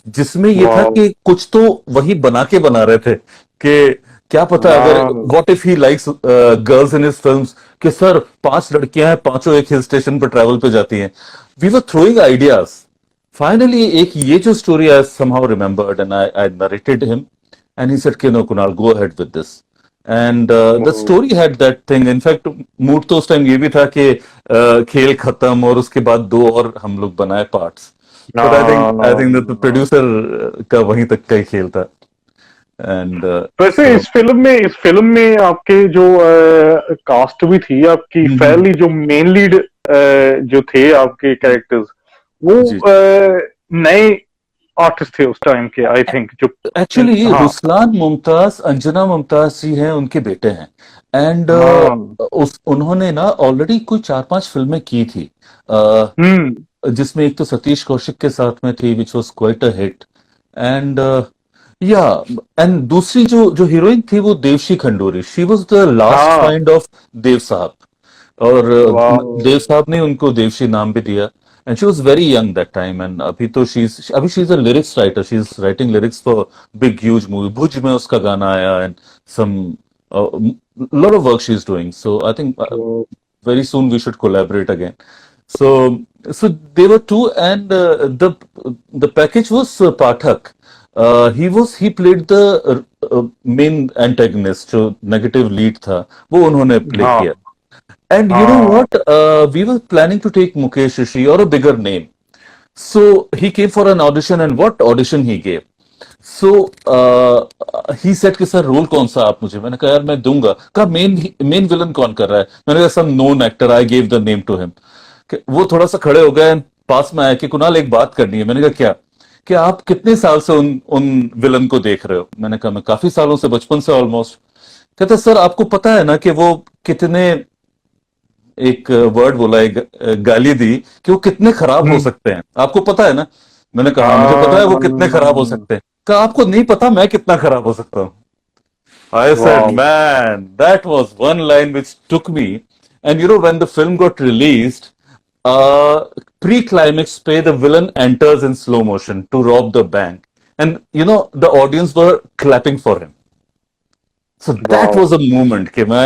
जिसमें ये था वाह, कि कुछ तो वही बना के बना रहे थे कि क्या पता अगर हाँ, what if he likes girls in his films, कि सर 5 लड़कियां हैं, पांचों एक हिल स्टेशन पर ट्रैवल पे जाती हैं। We were throwing ideas. Finally एक ये जो story I somehow remembered and I narrated him and he said कि no Kunal, go ahead with this and the वो, story had that thing. in fact mood तो उस टाइम ये भी था कि खेल खत्म और उसके बाद 2 और हम लोग बनाए parts. But I think that हाँ। प्रोड्यूसर का वहीं तक का ही खेल था। एंड वैसे सो इस फिल्म में आपके जो कास्ट भी थी आपकी, फैली जो मेन लीड जो थे आपके कैरेक्टर्स, वो जी, नए आर्टिस्ट थे उस टाइम के, आई थिंक, जो एक्चुअली हाँ, रुसलान मुमताज अंजना मुमताज जी हैं, उनके बेटे हैं। एंड हाँ, उस उन्होंने ना ऑलरेडी कोई 4-5 फिल्में की थी, हम्म, जिसमें एक तो सतीश कौशिक के साथ में थी which was quite a hit. And yeah and दूसरी जो जो हीरोइन थी वो Devshi Khanduri, she was the last हाँ, फाइंड ऑफ देव साहब। और वाह, देव साहब ने उनको देवशी नाम भी दिया। And she was very young that time, and अभी she is a lyrics writer, she is writing lyrics for big huge movie. Bhuj में उसका गाना आया and some lot of work she's doing, so I think तो, very soon we should collaborate again. So they were two, and the package was Pathak. He played the main antagonist, जो negative lead था, वो उन्होंने play हाँ, किया। And you know हाँ, what? We were planning to take Mukesh Rishi or a bigger name. So he came for an audition, and what audition he gave? So he set कि सर रोल कौन सा आप मुझे, मैंने कहा यार मैं दूंगा। कहा मेन मेन विलन कौन कर रहा है, मैंने कहा some known actor, I gave the name to him. वो थोड़ा सा खड़े हो गए, पास में आया कि कुणाल एक बात करनी है। मैंने कहा क्या? कि आप कितने साल से उन उन विलन को देख रहे हो? मैंने कहा मैं काफी सालों से, बचपन से ऑलमोस्ट। कहते सर आपको पता है ना कि वो कितने, एक वर्ड बोला, एक गाली दी कि वो कितने खराब हो हम्म, सकते हैं, आपको पता है ना? मैंने कहा हाँ, मुझे पता है वो हाँ, कितने खराब हो सकते हैं। कहा आपको नहीं पता मैं कितना खराब हो सकता हूँ। I said, वाह, man, that was one line which took me. And you know, when the film got released, pre-climax पे the villain enters in slow motion to rob the bank, and you know the audience were clapping for him. So that वाह, was a moment कि मैं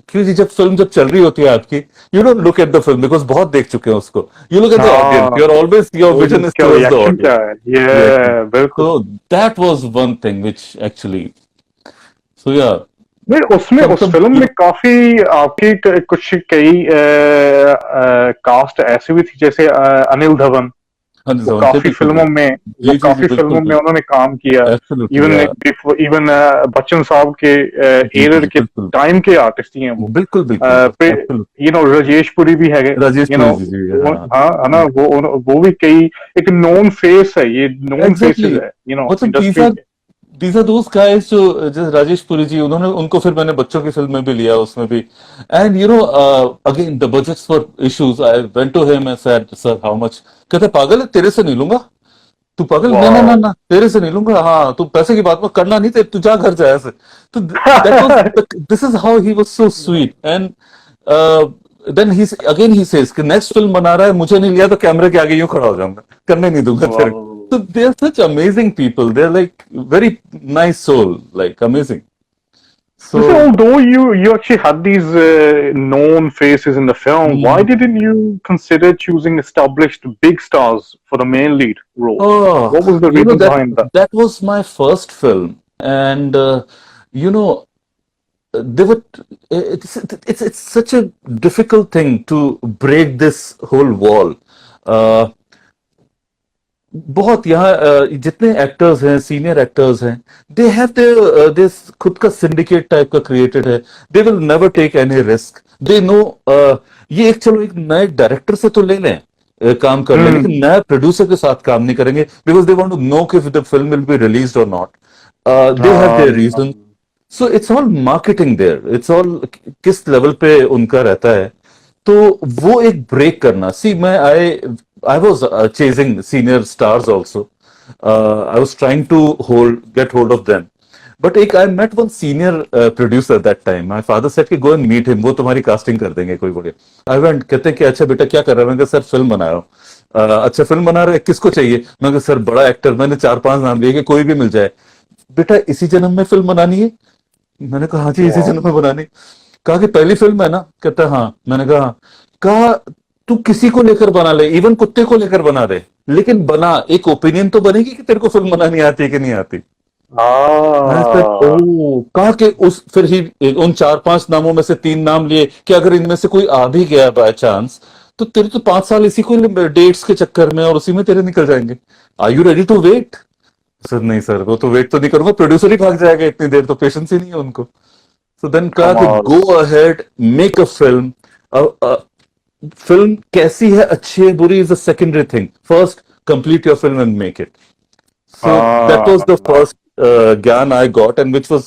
क्योंकि जब फिल्म जब चल रही होती है आपकी, you don't look at the film because बहुत देख चुके हैं उसको, you look at the audience, हाँ, you're always, your vision audience is क्या towards the रिएक्शन क्या audience, है, reaction. ये बिल्कुल। So that was one thing which actually, so yeah, नहीं, उसमें उस some फिल्म you में know, काफी आपकी कुछ कई कास्ट ऐसी भी थी, जैसे अनिल धवन। हाँ वो जवन थे, काफी बिल्कुल फिल्मों बिल्कुल, में वो जी जी जी, काफी बिल्कुल फिल्मों में बिल्कुल, उन्होंने काम किया। एब्सोल्युटली, इवन इवन बच्चन साहब के जी जी एरर जी, के बिल्कुल टाइम के आर्टिस्ट ही हैं वो। बिल्कुल बिल्कुल, फिर एब्सोल्युटली, राजेश पुरी भी है, राजेश पुरी जी जी, हाँ हाँ, है ना, वो भी कई एक नोन फेस है, ये नोन फेसेस एग्जैक्टली। है, मतलब इंडस्ट्री के। these are those guys जो जैसे राजेश पुरी जी, उन्होंने उनको फिर मैंने बच्चों की फिल्म में भी लिया, उसमें भी। And you know again the budgets for issues, I went to him and said sir how much? कहते पागल है, तेरे से नहीं लूंगा। तू पागल, ना ना ना वाह। ना, तेरे से नहीं लूंगा। हाँ तू पैसे की बात मत करना, नहीं तू जा घर जा ऐसे। तो that was, this is how he was so sweet. And then he again he says कि नेक्स्ट फिल्म बना रहा है, मुझे नहीं लिया तो कैमरे के आगे यूं खड़ा हो जाऊंगा, करने नहीं दूंगा तेरे को। वाह। So they're such amazing people. They're like very nice soul, like amazing. So So although you actually had these known faces in the film, why mm, didn't you consider choosing established big stars for the main lead roles? oh, What was the you know reason that behind that? that was my first film, and you know they were. It's such a difficult thing to break this whole wall. Uh, बहुत यहाँ जितने एक्टर्स हैं, सीनियर एक्टर्स हैं, दे हैव दिस खुद का सिंडिकेट टाइप का क्रिएटेड है। They will never take any risk, they know. ये एक चलो एक नए डायरेक्टर से तो ले लें, काम कर लें, लेकिन Hmm. नए प्रोड्यूसर के साथ काम नहीं करेंगे because they want to know कि the film will be released और not. They have Uh, their reason. So it's all marketing there, it's all किस लेवल पे उनका रहता है। तो वो एक ब्रेक करना, सी मैं I was chasing senior stars also, I was trying to get hold of them, but एक I met one senior producer that time, my father said कि गो एंड मीट हिम, वो तुम्हारी कास्टिंग कर देंगे कोई बढ़िया। आई वेंट, कहते हैं कि अच्छा बेटा क्या कर रहा है, मैंने कहा सर फिल्म बना रहा हूँ। अच्छा फिल्म बना रहे, किसको चाहिए, मैंने कहा सर बड़ा एक्टर, मैंने 4-5 नाम लिए कि कोई भी मिल जाए। बेटा इसी जन्म में फिल्म बनानी है, मैंने कहा हाँ जी इसी वाह। जन्म में बनानी। कहा कि पहली फिल्म है ना, कहता है हाँ, मैंने कहा हाँ। कहा तू किसी को लेकर बना ले, इवन कुत्ते को लेकर बना दे, लेकिन बना, एक ओपिनियन तो बनेगी कि तेरे को फिल्म बनानी आती है कि नहीं आती। मैं सर हाँ। ओ कहा कि उस फिर ही उन 4-5 नामों में से 3 नाम लिए कि अगर इनमें से कोई आ भी गया बाय चांस, तो तेरे तो 5 साल इसी को डेट्स के चक्कर में और उसी में तेरे निकल जाएंगे। Are you ready to wait? Sir नहीं सर, वो तो वेट तो नहीं करूंगा, प्रोड्यूसर ही भाग जाएगा इतनी देर, तो पेशेंस ही नहीं है उनको। सो देन कहा कि कमाल। Go ahead, make a film. Film कैसी है, अच्छी है बुरी, is a secondary thing, first complete your film and make it. So that was the हाँ। first ज्ञान I got, and which was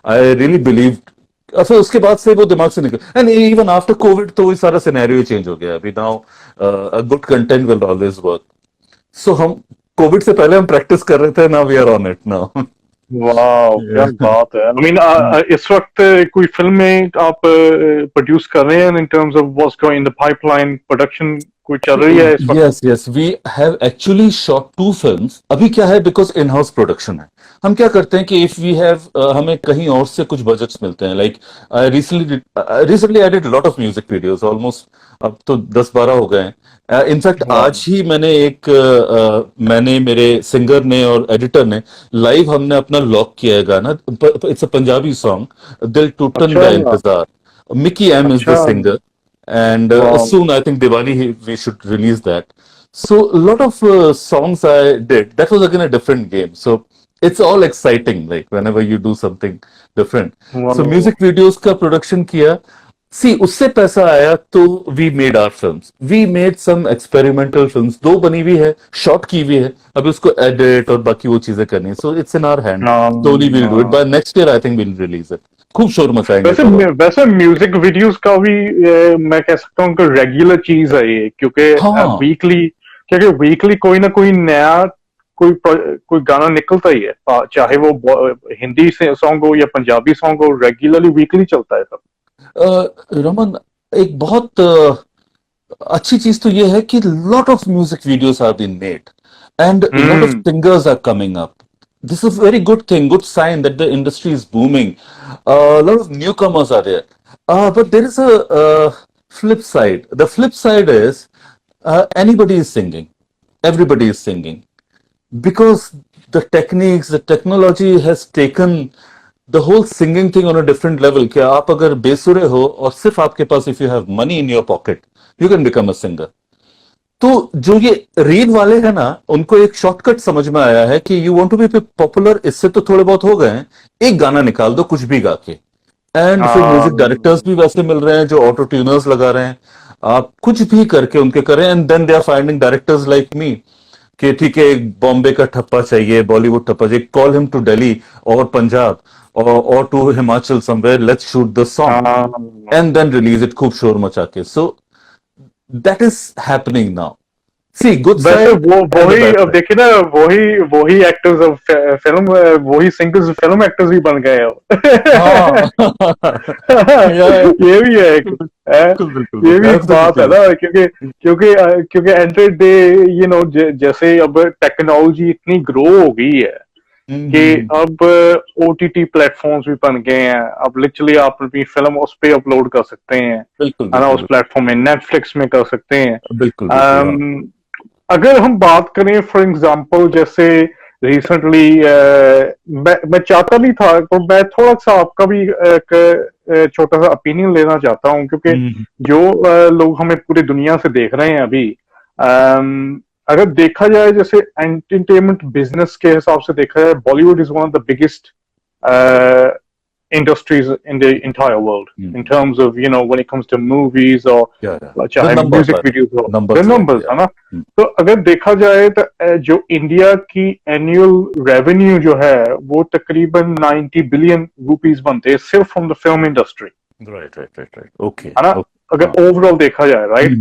I really believed। अच्छा उसके बाद से वो दिमाग से निकल, एंड इवन आफ्टर कोविड तो ये सारा सिनेरियो चेंज हो गया अभी now. A good content will always work. So हम कोविड से पहले हम प्रैक्टिस कर रहे थे, now we are on it now. वाह क्या बात है। आई मीन इस वक्त कोई फिल्म में आप प्रोड्यूस कर रहे हैं इन terms of what's going in the pipeline, production कोई चल रही है इस वक्त? Yes, yes, we have actually shot 2 films। अभी क्या है, बिकॉज इन हाउस प्रोडक्शन है, हम क्या करते हैं कि इफ वी हैव हमें कहीं और से कुछ बजट्स मिलते हैं, like recently I did lot of music videos, almost अब तो 10-12 हो गए हैं। इनफैक्ट वाह। आज ही मैंने मैंने मेरे सिंगर ने और एडिटर ने लाइव हमने अपना लॉक किया है गाना। इट्स अ पंजाबी सॉन्ग, दिल टूटन अच्छा। का इंतजार। मिकी एम इज द अच्छा। सिंगर, and वाह। soon I think Diwali we should release that. So a lot of songs I did. That was again a different game. So it's all exciting, like whenever you do something different. So वाह। music videos का production किया। See उससे पैसा आया तो we made our films. We made some experimental films. 2 बनी हुई है, shot की हुई है। अभी उसको edit और बाकी वो चीजें करनी है। So it's in our hand. Slowly we'll do it. By next year I think we'll release it. खूब शोर मचाएंगे वैसे तब हम। वैसे म्यूजिक वीडियोस का भी मैं कह सकता हूँ कि रेगुलर चीज है ये, क्योंकि हाँ वीकली, क्योंकि वीकली कोई ना कोई नया कोई गाना निकलता ही है, चाहे वो हिंदी से सॉन्ग हो या पंजाबी सॉन्ग हो, रेगुलरली वीकली चलता है सब। रमन, एक बहुत अच्छी चीज तो ये है कि lot of music videos are been made and lot of hmm. Singers are coming up. This is very good thing, good sign that the industry is booming. Lot of newcomers are there, but there is a flip side. The flip side is anybody is singing, everybody is singing, because the techniques, the technology has taken the whole singing thing on a different level। कि आप अगर बेसुरे हो और सिर्फ आपके पास, if you have money in your pocket, you can become a singer। तो जो ये रील वाले हैं ना, उनको एक शॉर्टकट समझ में आया है कि you want to be popular, इससे तो थोड़े बहुत हो गए हैं, एक गाना निकाल दो कुछ भी गा के। एंड फिर हाँ। म्यूजिक डायरेक्टर्स भी वैसे मिल रहे हैं जो ऑटो ट्यूनर्स लगा रहे हैं, आप कुछ भी करके उनके करें, and then they are finding directors like me कि ठीक है एक बॉम्बे का ठप्पा चाहिए, बॉलीवुड ठप्पा चाहिए, कॉल हिम टू दिल्ली और पंजाब और to Himachal somewhere, let's shoot the song हाँ। एंड देन रिलीज इट खूब शोर मचा के। So that is happening now. See good वैसे साइड वो एंड द वही, बैड अब साइड। देखिए ना, वही वही एक्टर्स ऑफ फिल्म, वही सिंगर्स फिल्म एक्टर्स भी बन गए हाँ हो। या ये भी है बिल्कुल बिल्कुल ये बिल्कुल, भी एक बात है एब्सोल्युटली। ना, क्योंकि क्योंकि क्योंकि एंड डे, यू नो, जैसे अब टेक्नोलॉजी इतनी ग्रो हो गई है कि अब ओटीटी प्लेटफॉर्म्स भी बन गए हैं। अब लिटरली आप अपनी फिल्म उस पे अपलोड कर सकते हैं, बिल्कुल है ना, बिल्कुल उस प्लेटफॉर्म में, नेटफ्लिक्स में कर सकते हैं। बिल्कुल बिल्कुल। हाँ अम, अगर हम बात करें फॉर एग्जांपल, जैसे रिसेंटली, मैं चाहता नहीं था, तो मैं थोड़ा सा आपका भी एक छोटा सा ओपिनियन लेना चाहता हूं, क्योंकि हम्म, जो लोग हमें पूरी दुनिया से देख रहे हैं अभी, अगर देखा जाए जैसे एंटरटेनमेंट बिजनेस के हिसाब से देखा जाए, Bollywood is one of the biggest industries in the entire world in terms of, when it comes to movies or Yeah, yeah. The चाहे numbers म्यूजिक are वीडियोस हो, the numbers wise, numbers yeah. है ना। तो अगर देखा जाए तो जो इंडिया की एनुअल रेवेन्यू जो है वो तकरीबन 90 बिलियन रुपीस बनते हैं सिर्फ from the film industry, Right, right, right, right. Okay, है ना, okay. हाँ. अगर ओवरऑल देखा जाए, राइट।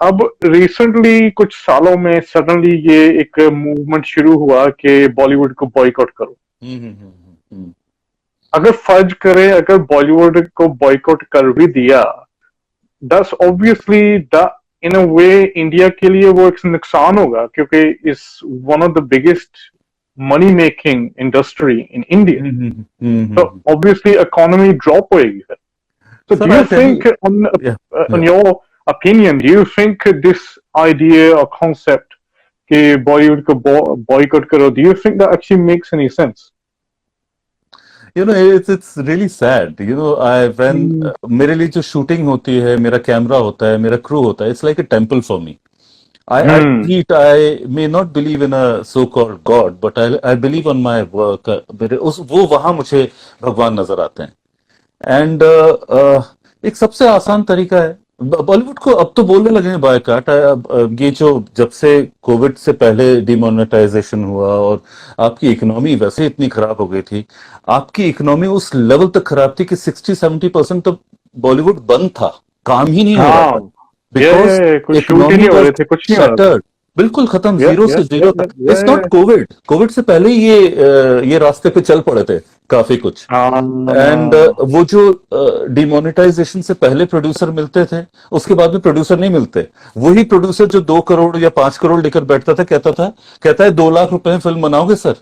अब रिसेंटली कुछ सालों में सडनली ये एक मूवमेंट शुरू हुआ कि बॉलीवुड को बॉयकॉट करो। अगर फर्ज करें, अगर बॉलीवुड को बॉयकॉट कर भी दिया, दस obviously the in a way India के लिए वो एक नुकसान होगा, क्योंकि इस one of the biggest money making industry in India, तो ऑब्वियसली इकोनॉमी ड्रॉप होएगी। So Sir, do you I tell think, you, yeah, on yeah. your opinion, do you think this idea or concept कि Bollywood को boycott करो, do you think that actually makes any sense? You know, it's really sad. You know, I when मेरे लिए जो शूटिंग होती है, मेरा कैमरा होता है, मेरा क्रू होता है, it's like a temple for me. I may not believe in a so-called God, but I believe on my work. मेरे वो वहां मुझे भगवान नजर आते हैं। एंड एक सबसे आसान तरीका है, बॉलीवुड को अब तो बोलने लगे हैं बायकाट। ये जो जब से कोविड से पहले डिमोनेटाइजेशन हुआ और आपकी इकोनॉमी वैसे इतनी खराब हो गई थी, आपकी इकोनॉमी उस लेवल तक खराब थी कि 60-70% तो बॉलीवुड बंद था, काम ही नहीं हो रहा था, बिकॉज कुछ शूट ही इकोनॉमी नहीं हो वाज रहे थे, कुछ नहीं हो रहा था। शटर्ड, बिल्कुल खत्म, Yeah, जीरो yeah, से yeah, जीरो था। yeah, yeah, it's not Covid, Covid से पहले ही ये रास्ते पे चल पड़े थे काफी कुछ। एंड वो जो डिमोनेटाइजेशन से पहले प्रोड्यूसर मिलते थे, उसके बाद में प्रोड्यूसर नहीं मिलते। वही प्रोड्यूसर जो 2 करोड़ या 5 करोड़ लेकर बैठता था, कहता है 2 लाख रुपए में फिल्म बनाओगे सर,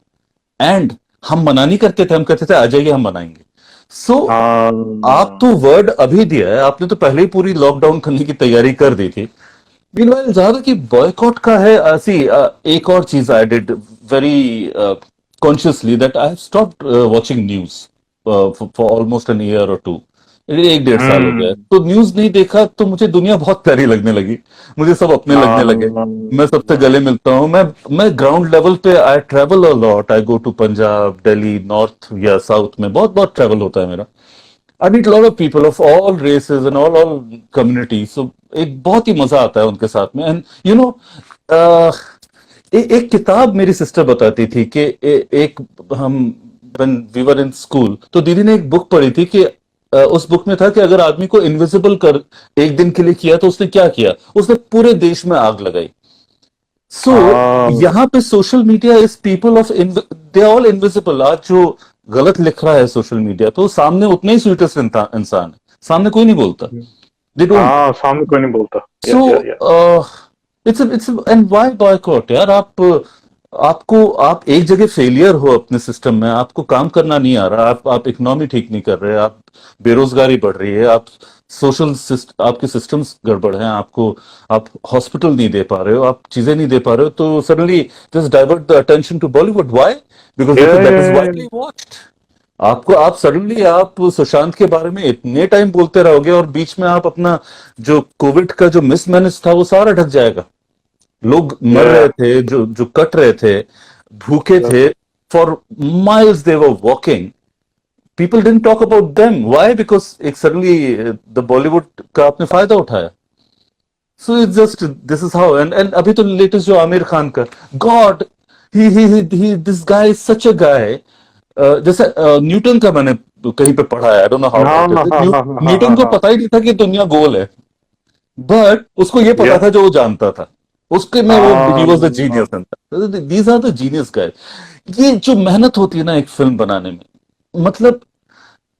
एंड हम मना नहीं करते थे, हम कहते थे आ जाइए हम बनाएंगे। सो आप तो वर्ड अभी दिया है, आपने तो पहले ही पूरी लॉकडाउन करने की तैयारी कर दी थी। मीनवाइल ज्यादा की बॉयकॉट का है ऐसी एक और चीज I did very consciously, that I have stopped watching news for almost an year और टू। 1-1.5 साल हो गया तो न्यूज नहीं देखा, तो मुझे दुनिया बहुत प्यारी लगने लगी, मुझे सब अपने लगने लगे, मैं सबसे गले मिलता हूँ। मैं ग्राउंड लेवल पे I travel a lot, I go to Punjab, Delhi, north या साउथ में बहुत बहुत ट्रेवल होता है मेरा। I meet lot of people of all races and all communities, so एक बहुत ही मजा आता है उनके साथ में। एंड यू नो, एक किताब मेरी सिस्टर बताती थी कि एक हम when we were in school, तो दीदी ने एक बुक पढ़ी थी कि उस बुक में था कि अगर आदमी को इनविजिबल कर एक दिन के लिए किया तो उसने क्या किया, उसने पूरे देश में आग लगाई। सो यहाँ पे social media is people of, they all invisible. आज जो गलत लिख रहा है सोशल मीडिया, तो सामने उतना ही स्वीटेस्ट इंसान है, सामने कोई नहीं बोलता, दे डोंट, सामने कोई नहीं बोलता। So it's and why boycott यार? आप एक जगह फेलियर हो अपने सिस्टम में, आपको काम करना नहीं आ रहा, आप इकोनॉमी ठीक नहीं कर रहे, आप बेरोजगारी बढ़ रही है, आप आपके सिस्टम्स गड़बड़ हैं, आप हॉस्पिटल नहीं दे पा रहे हो, आप चीजें नहीं दे पा रहे हो, तो suddenly just divert the attention to Bollywood. Why? Because that is widely watched. आप सडनली आप सुशांत के बारे में इतने टाइम बोलते रहोगे और बीच में आप अपना जो कोविड का जो मिसमैनेज था वो सारा ढक जाएगा। लोग मर रहे थे, जो कट रहे थे, भूखे थे, for miles they were walking, people didn't talk about them. Why? Because एक सडनली द बॉलीवुड का आपने फायदा उठाया। So it's just this is how. And अभी तो लेटेस्ट जो आमिर खान का, God, he this guy is such a guy. जैसे न्यूटन का मैंने कहीं पे पढ़ा है, I don't know how it is, Newton को पता ही नहीं था कि दुनिया गोल है, बट उसको ये पता था जो वो जानता था, उसके में वो ही was the genius. These are the genius guys. ये जो मेहनत होती है ना एक फिल्म बनाने में, मतलब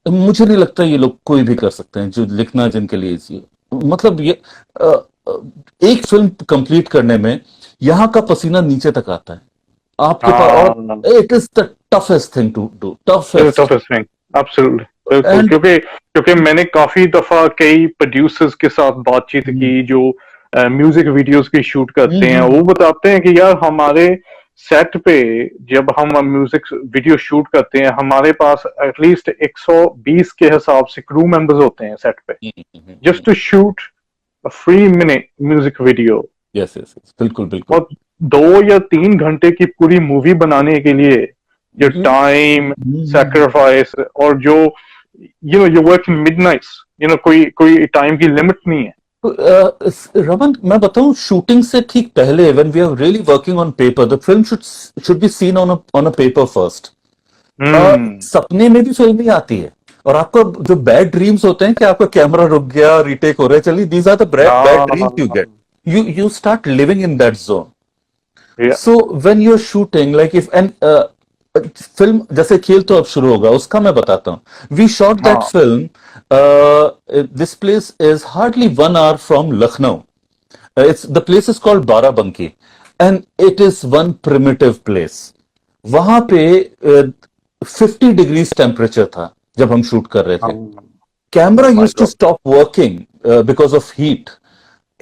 मुझे नहीं लगता ये लोग कोई भी कर सकते हैं जो लिखना जिनके लिए इजी है। मतलब ये एक फिल्म कंप्लीट करने में यहाँ का पसीना नीचे तक आता है आपके पास, और it is the toughest thing to do, toughest thing, absolutely, बिल्कुल। क्योंकि मैंने काफी दफा कई प्रोड्यूसर्स के साथ बातचीत की जो म्यूजिक वीडियोस की शूट करते हैं, वो बताते हैं कि यार हमारे सेट पे जब हम म्यूजिक वीडियो शूट करते हैं, हमारे पास एटलीस्ट 120 के हिसाब से क्रू मेंबर्स होते हैं सेट पे, just to shoot a 3 minute music video. Yes yes, बिल्कुल बिल्कुल। और 2 या 3 घंटे की पूरी मूवी बनाने के लिए जो टाइम सैक्रिफाइस और जो you work in midnights, कोई टाइम की लिमिट नहीं है. रमन, मैं बताऊं, शूटिंग से ठीक पहले, when we are really working on paper, the film should be seen on a paper first. सपने में भी फिल्म ही आती है, और आपको जो बैड ड्रीम्स होते हैं कि आपका कैमरा रुक गया, रीटेक हो रहा है, चलिए, these are the bad dreams you get. You start living in that zone. Yeah. So when you're shooting, like if and film जैसे खेल तो अब शुरू होगा, उसका मैं बताता हूँ. We shot that film. This place is hardly 1 hour from Lucknow. It's the place is called Barabanki, and it is one primitive place. वहां पे 50 डिग्रीज टेम्परेचर था जब हम शूट कर रहे थे. Camera use to stop working because of heat.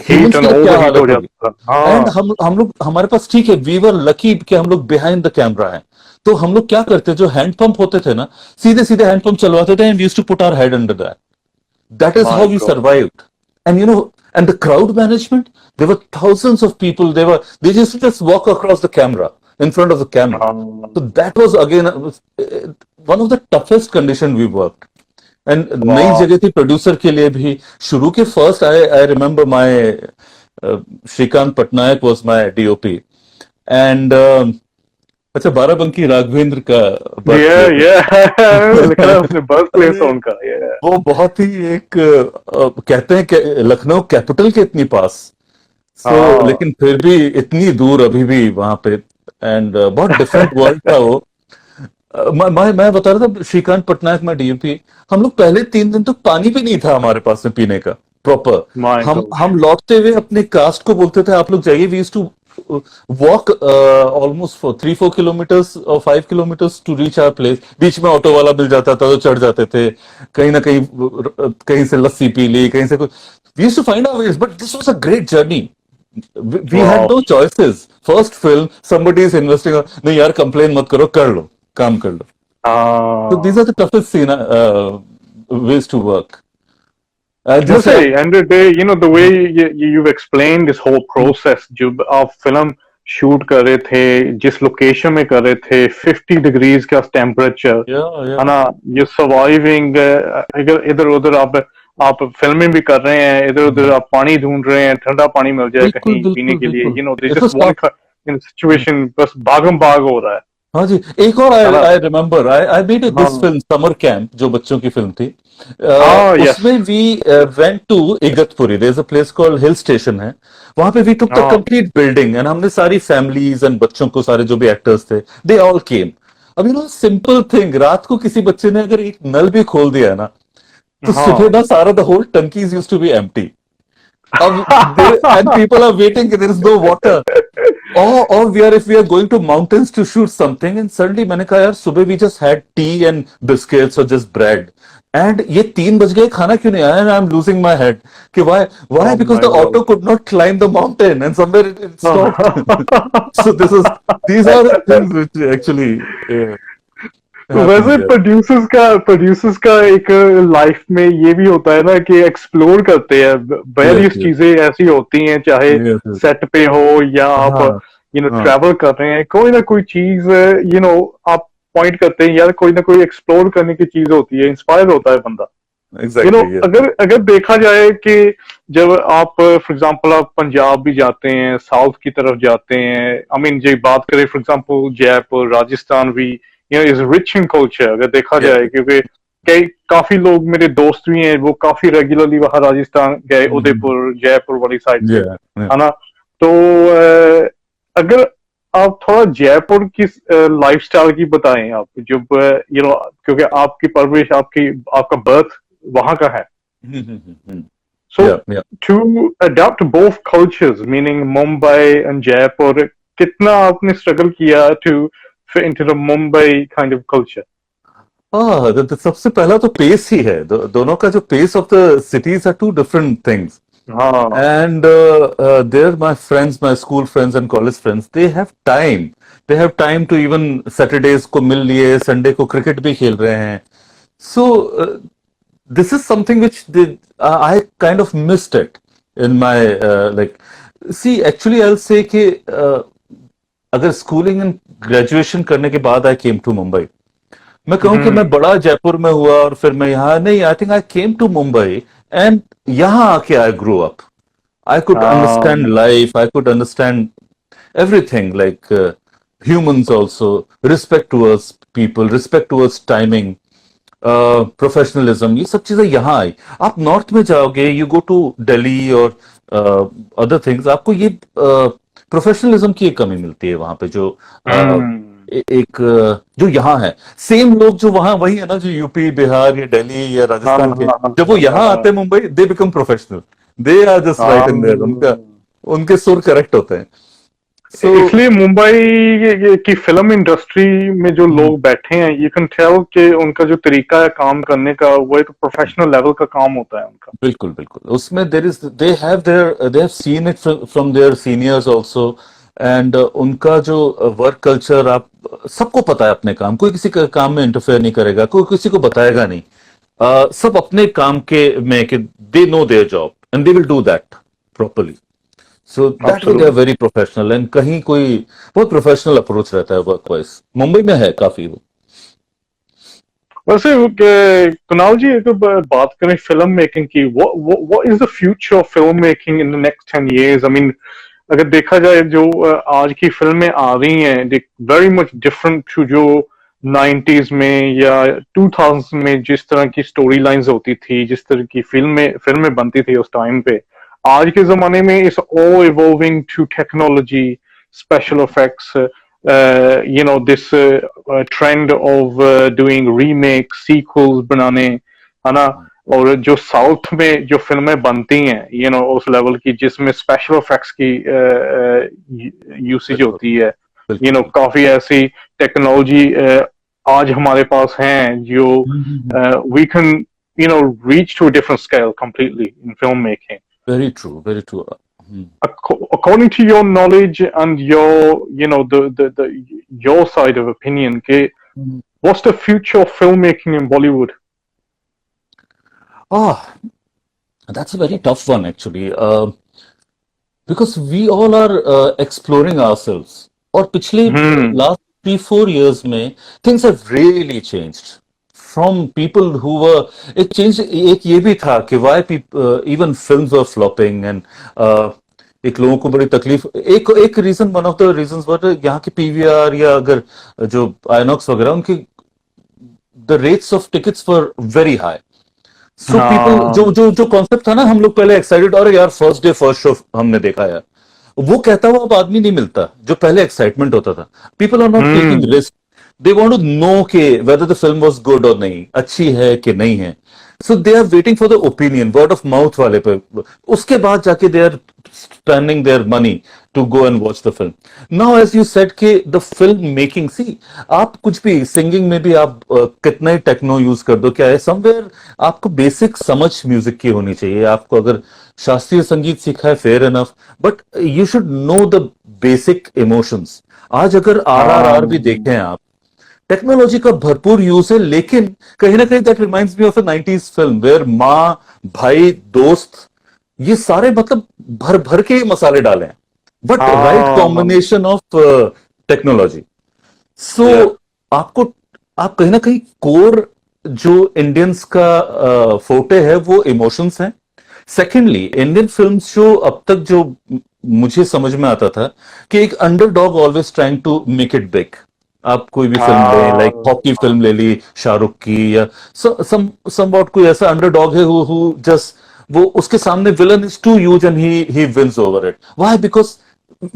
Heat and क्या ओवर हीट हो हालत होगी. जाता. एंड हम लोग, हमारे पास ठीक है, वी वर लकी कि हम लोग बिहाइंड द कैमरा है. तो हम लोग क्या करते, जो हैंड पंप होते थे ना, सीधे सीधे हैंड पंप चलवाते थे, and we used to put our head under that. That is how we survived. And and the crowd management, there were thousands of people. They used to just walk across the camera, in front of the camera. So that was again one of the toughest condition we worked. And नई जगह थी प्रोड्यूसर के लिए भी. शुरू के first, I remember my Shrikant Patnaik was my DOP. And अच्छा, बाराबंकी राघवेंद्र का बर्थ प्लेस उनका. वो बहुत ही एक कहते हैं कि लखनऊ कैपिटल के इतनी पास. लेकिन फिर भी इतनी दूर अभी भी वहां पे. एंड बहुत डिफरेंट वर्ल्ड था वो. मैं बता रहा था, श्रीकांत पटनायक में डीएमपी, हम लोग पहले 3 दिन तक पानी भी नहीं था हमारे पास में पीने का प्रॉपर. हम लौटते हुए अपने कास्ट को बोलते थे, आप लोग जाइए. We used to walk almost 3-4 kilometres और 5 kilometres to reach our place. बीच में ऑटो वाला मिल जाता था तो चढ़ जाते थे. कहीं ना कहीं से लस्सी पी ली, कहीं से कुछ. We used to find our ways, but this was a great journey. We had no choices. First film, somebody is investing. नहीं यार, कंप्लेन मत करो, कर लो, काम कर लो. So these are the toughest ways to work. End of the day, the way you've explained this whole process, जब आप फिल्म शूट कर रहे थे, जिस लोकेशन में कर रहे थे, 50 डिग्रीज का टेम्परेचर, है ना, ये सर्वाइविंग. अगर इधर उधर आप फिल्में भी कर रहे हैं, इधर उधर आप पानी ढूंढ रहे हैं, ठंडा पानी मिल जाए कहीं पीने के लिए. they just want in situation, बस भागम भाग हो रहा है. हाँ जी. एक और I remember, I made this film summer camp, जो बच्चों की फिल्म थी. उसमें we went to Igatpuri. There is a place called hill station है. वहां पे we took the complete building, and हमने सारी फैमिलीज एंड बच्चों को, सारे जो भी एक्टर्स थे, दे ऑल केम. अब सिंपल थिंग, रात को किसी बच्चे ने अगर एक नल भी खोल दिया ना, तो सुबह ना सारा द होल टंकीज used to be empty. And people are waiting, there is no water. Or if we are going to mountains to shoot something, and suddenly मैंने कहा यार, सुबह we just had tea and biscuits or just bread, and ये 3 बज गए, खाना क्यों नहीं आया? And I'm losing my head. कि why? Because the auto could not climb the mountain, and somewhere it stopped. So these are the things which actually वैसे प्रोड्यूसर्स का एक लाइफ में ये भी होता है ना कि एक्सप्लोर करते हैं. वेरियस चीजें ऐसी होती हैं, चाहे सेट पे हो या आप ट्रैवल कर रहे हैं, कोई ना कोई चीज आप पॉइंट करते हैं, यार कोई ना कोई एक्सप्लोर करने की चीज होती है, इंस्पायर होता है बंदा. अगर देखा जाए कि जब आप फॉर एग्जांपल आप पंजाब भी जाते हैं, साउथ की तरफ जाते हैं, आई मीन जो बात करें फॉर एग्जांपल जयपुर, राजस्थान भी is rich in culture अगर देखा जाए, क्योंकि काफी लोग मेरे दोस्त भी हैं, वो काफी रेगुलरली वहां राजस्थान गए, उदयपुर जयपुर वाली साइड से, है ना. तो अगर आप थोड़ा जयपुर की लाइफस्टाइल की बताएं, आप जब क्योंकि आपकी परवरिश, आपका बर्थ वहां का है. So to adapt both cultures, meaning Mumbai and Jaipur, कितना आपने स्ट्रगल किया to fit into the Mumbai kind of culture? सबसे पहला तो पेस ही है. दोनों का जो pace of the cities are two different things. And there my friends, my school friends and college friends, they have time to even Saturdays को मिल लिए, संडे को क्रिकेट भी खेल रहे हैं. So this is something which I kind of missed it in my like. See actually I will say कि अगर स्कूलिंग एंड ग्रेजुएशन करने के बाद आई केम टू मुंबई. मैं कहूं कि मैं बड़ा जयपुर में हुआ और फिर मैं यहाँ नहीं, I think I came to Mumbai and यहाँ आके I grow up. I could understand हाँ life. I could understand everything, like humans also, respect towards people, respect towards timing, professionalism, ये सब चीजें यहाँ आई. आप नॉर्थ में जाओगे, यू गो टू दिल्ली और अदर थिंग्स, आपको ये प्रोफेशनलिज्म की एक कमी मिलती है वहां पे, जो एक जो यहाँ है. सेम लोग जो वहां वही है ना, जो यूपी बिहार या दिल्ली या हाँ राजस्थान के, हाँ हाँ जब वो यहाँ हाँ आते हैं Mumbai, they become professional. They are just right in there, उनका हाँ। उनके सुर करेक्ट होते हैं. सो इसलिए मुंबई की फिल्म इंडस्ट्री में जो लोग बैठे हैं, यू कैन टेल कि उनका जो तरीका है काम करने का, वो एक प्रोफेशनल लेवल का काम होता है उनका. बिल्कुल बिल्कुल, उसमें there is, they have seen it from their seniors also. And उनका जो वर्क कल्चर, आप सबको पता है अपने काम, कोई किसी के काम में इंटरफेयर नहीं करेगा, कोई किसी को बताएगा नहीं. सब अपने काम के में कि they know their job and they will do that properly. So that way they are absolutely. Very professional, and कहीं कोई बहुत प्रोफेशनल अप्रोच रहता है वर्क वाइज. मुंबई में है काफी वो. वैसे कुणाल जी, अगर बात करें फिल्म मेकिंग की, what is the future of film making in the next 10 years? I mean, अगर देखा जाए जो आज की फिल्में आ रही हैं, वेरी मच डिफरेंट टू जो 90s में या 2000 में जिस तरह की स्टोरी लाइंस होती थी, जिस तरह की फिल्में फिल्में बनती थी उस टाइम पे. आज के जमाने में it's all evolving to technology, special effects, this trend of doing remake sequels बनाने, है ना. और जो साउथ में जो फिल्में बनती हैं, उस लेवल की, जिसमें स्पेशल इफेक्ट्स की यूसेज बिल्कुल होती है, बिल्कुल बिल्कुल. काफी ऐसी टेक्नोलॉजी आज हमारे पास हैं जो we can reach to a different scale completely in filmmaking. Very true very true. According to your knowledge and your your side of opinion, what's the future of filmmaking in Bollywood? Ah, that's a very tough one actually, because we all are exploring ourselves. और पिछले Hmm. last 3-4 years में things have really changed. From people who were, एक change, एक ये भी था कि why people, even films were flopping, and एक लोगों को बड़ी तकलीफ, एक एक reason, one of the reasons were यहाँ की पीवीआर या अगर जो आइनॉक्स वगैरह, उनकी the rates of tickets were very high. So people, हाँ. जो जो जो कॉन्सेप्ट था ना, हम लोग पहले एक्साइटेड, अरे यार फर्स्ट डे फर्स्ट शो हमने देखा यार, वो कहता हुआ अब आदमी नहीं मिलता जो पहले एक्साइटमेंट होता था. People are not taking Hmm. Risk. They want to know के whether the film was good और नहीं, अच्छी है कि नहीं है. So they are waiting for the opinion, word of mouth वाले पे, उसके बाद जाके they are spending their money to go and watch the film. Now, as you said, कि the film making, see, आप कुछ भी सिंगिंग में भी आप कितना ही टेक्नो यूज कर दो, क्या है, समवेयर आपको बेसिक समझ म्यूजिक की होनी चाहिए. आपको अगर शास्त्रीय संगीत सीखा है, fair enough, but you should know the basic emotions. आज अगर आरआरआर भी हाँ. देखें आप, टेक्नोलॉजी का भरपूर यूज है, लेकिन कहीं ना कहीं that reminds me of a 90s film where माँ भाई दोस्त, ये सारे मतलब भर भर के ही मसाले डाले हैं, बट राइट हाँ. Combination of technology. So Yeah. आपको, आप कहीं ना कहीं कोर जो इंडियंस का फोटे है वो इमोशंस हैं. सेकेंडली, इंडियन फिल्म्स जो अब तक जो मुझे समझ में आता था कि एक underdog always trying to make it big. आप कोई भी फिल्म ले, लाइक हॉकी फिल्म ले ली शाहरुख की, या समवॉट कोई ऐसा अंडरडॉग है हु जस्ट, वो उसके सामने villain is too huge and he wins over it. Why? Because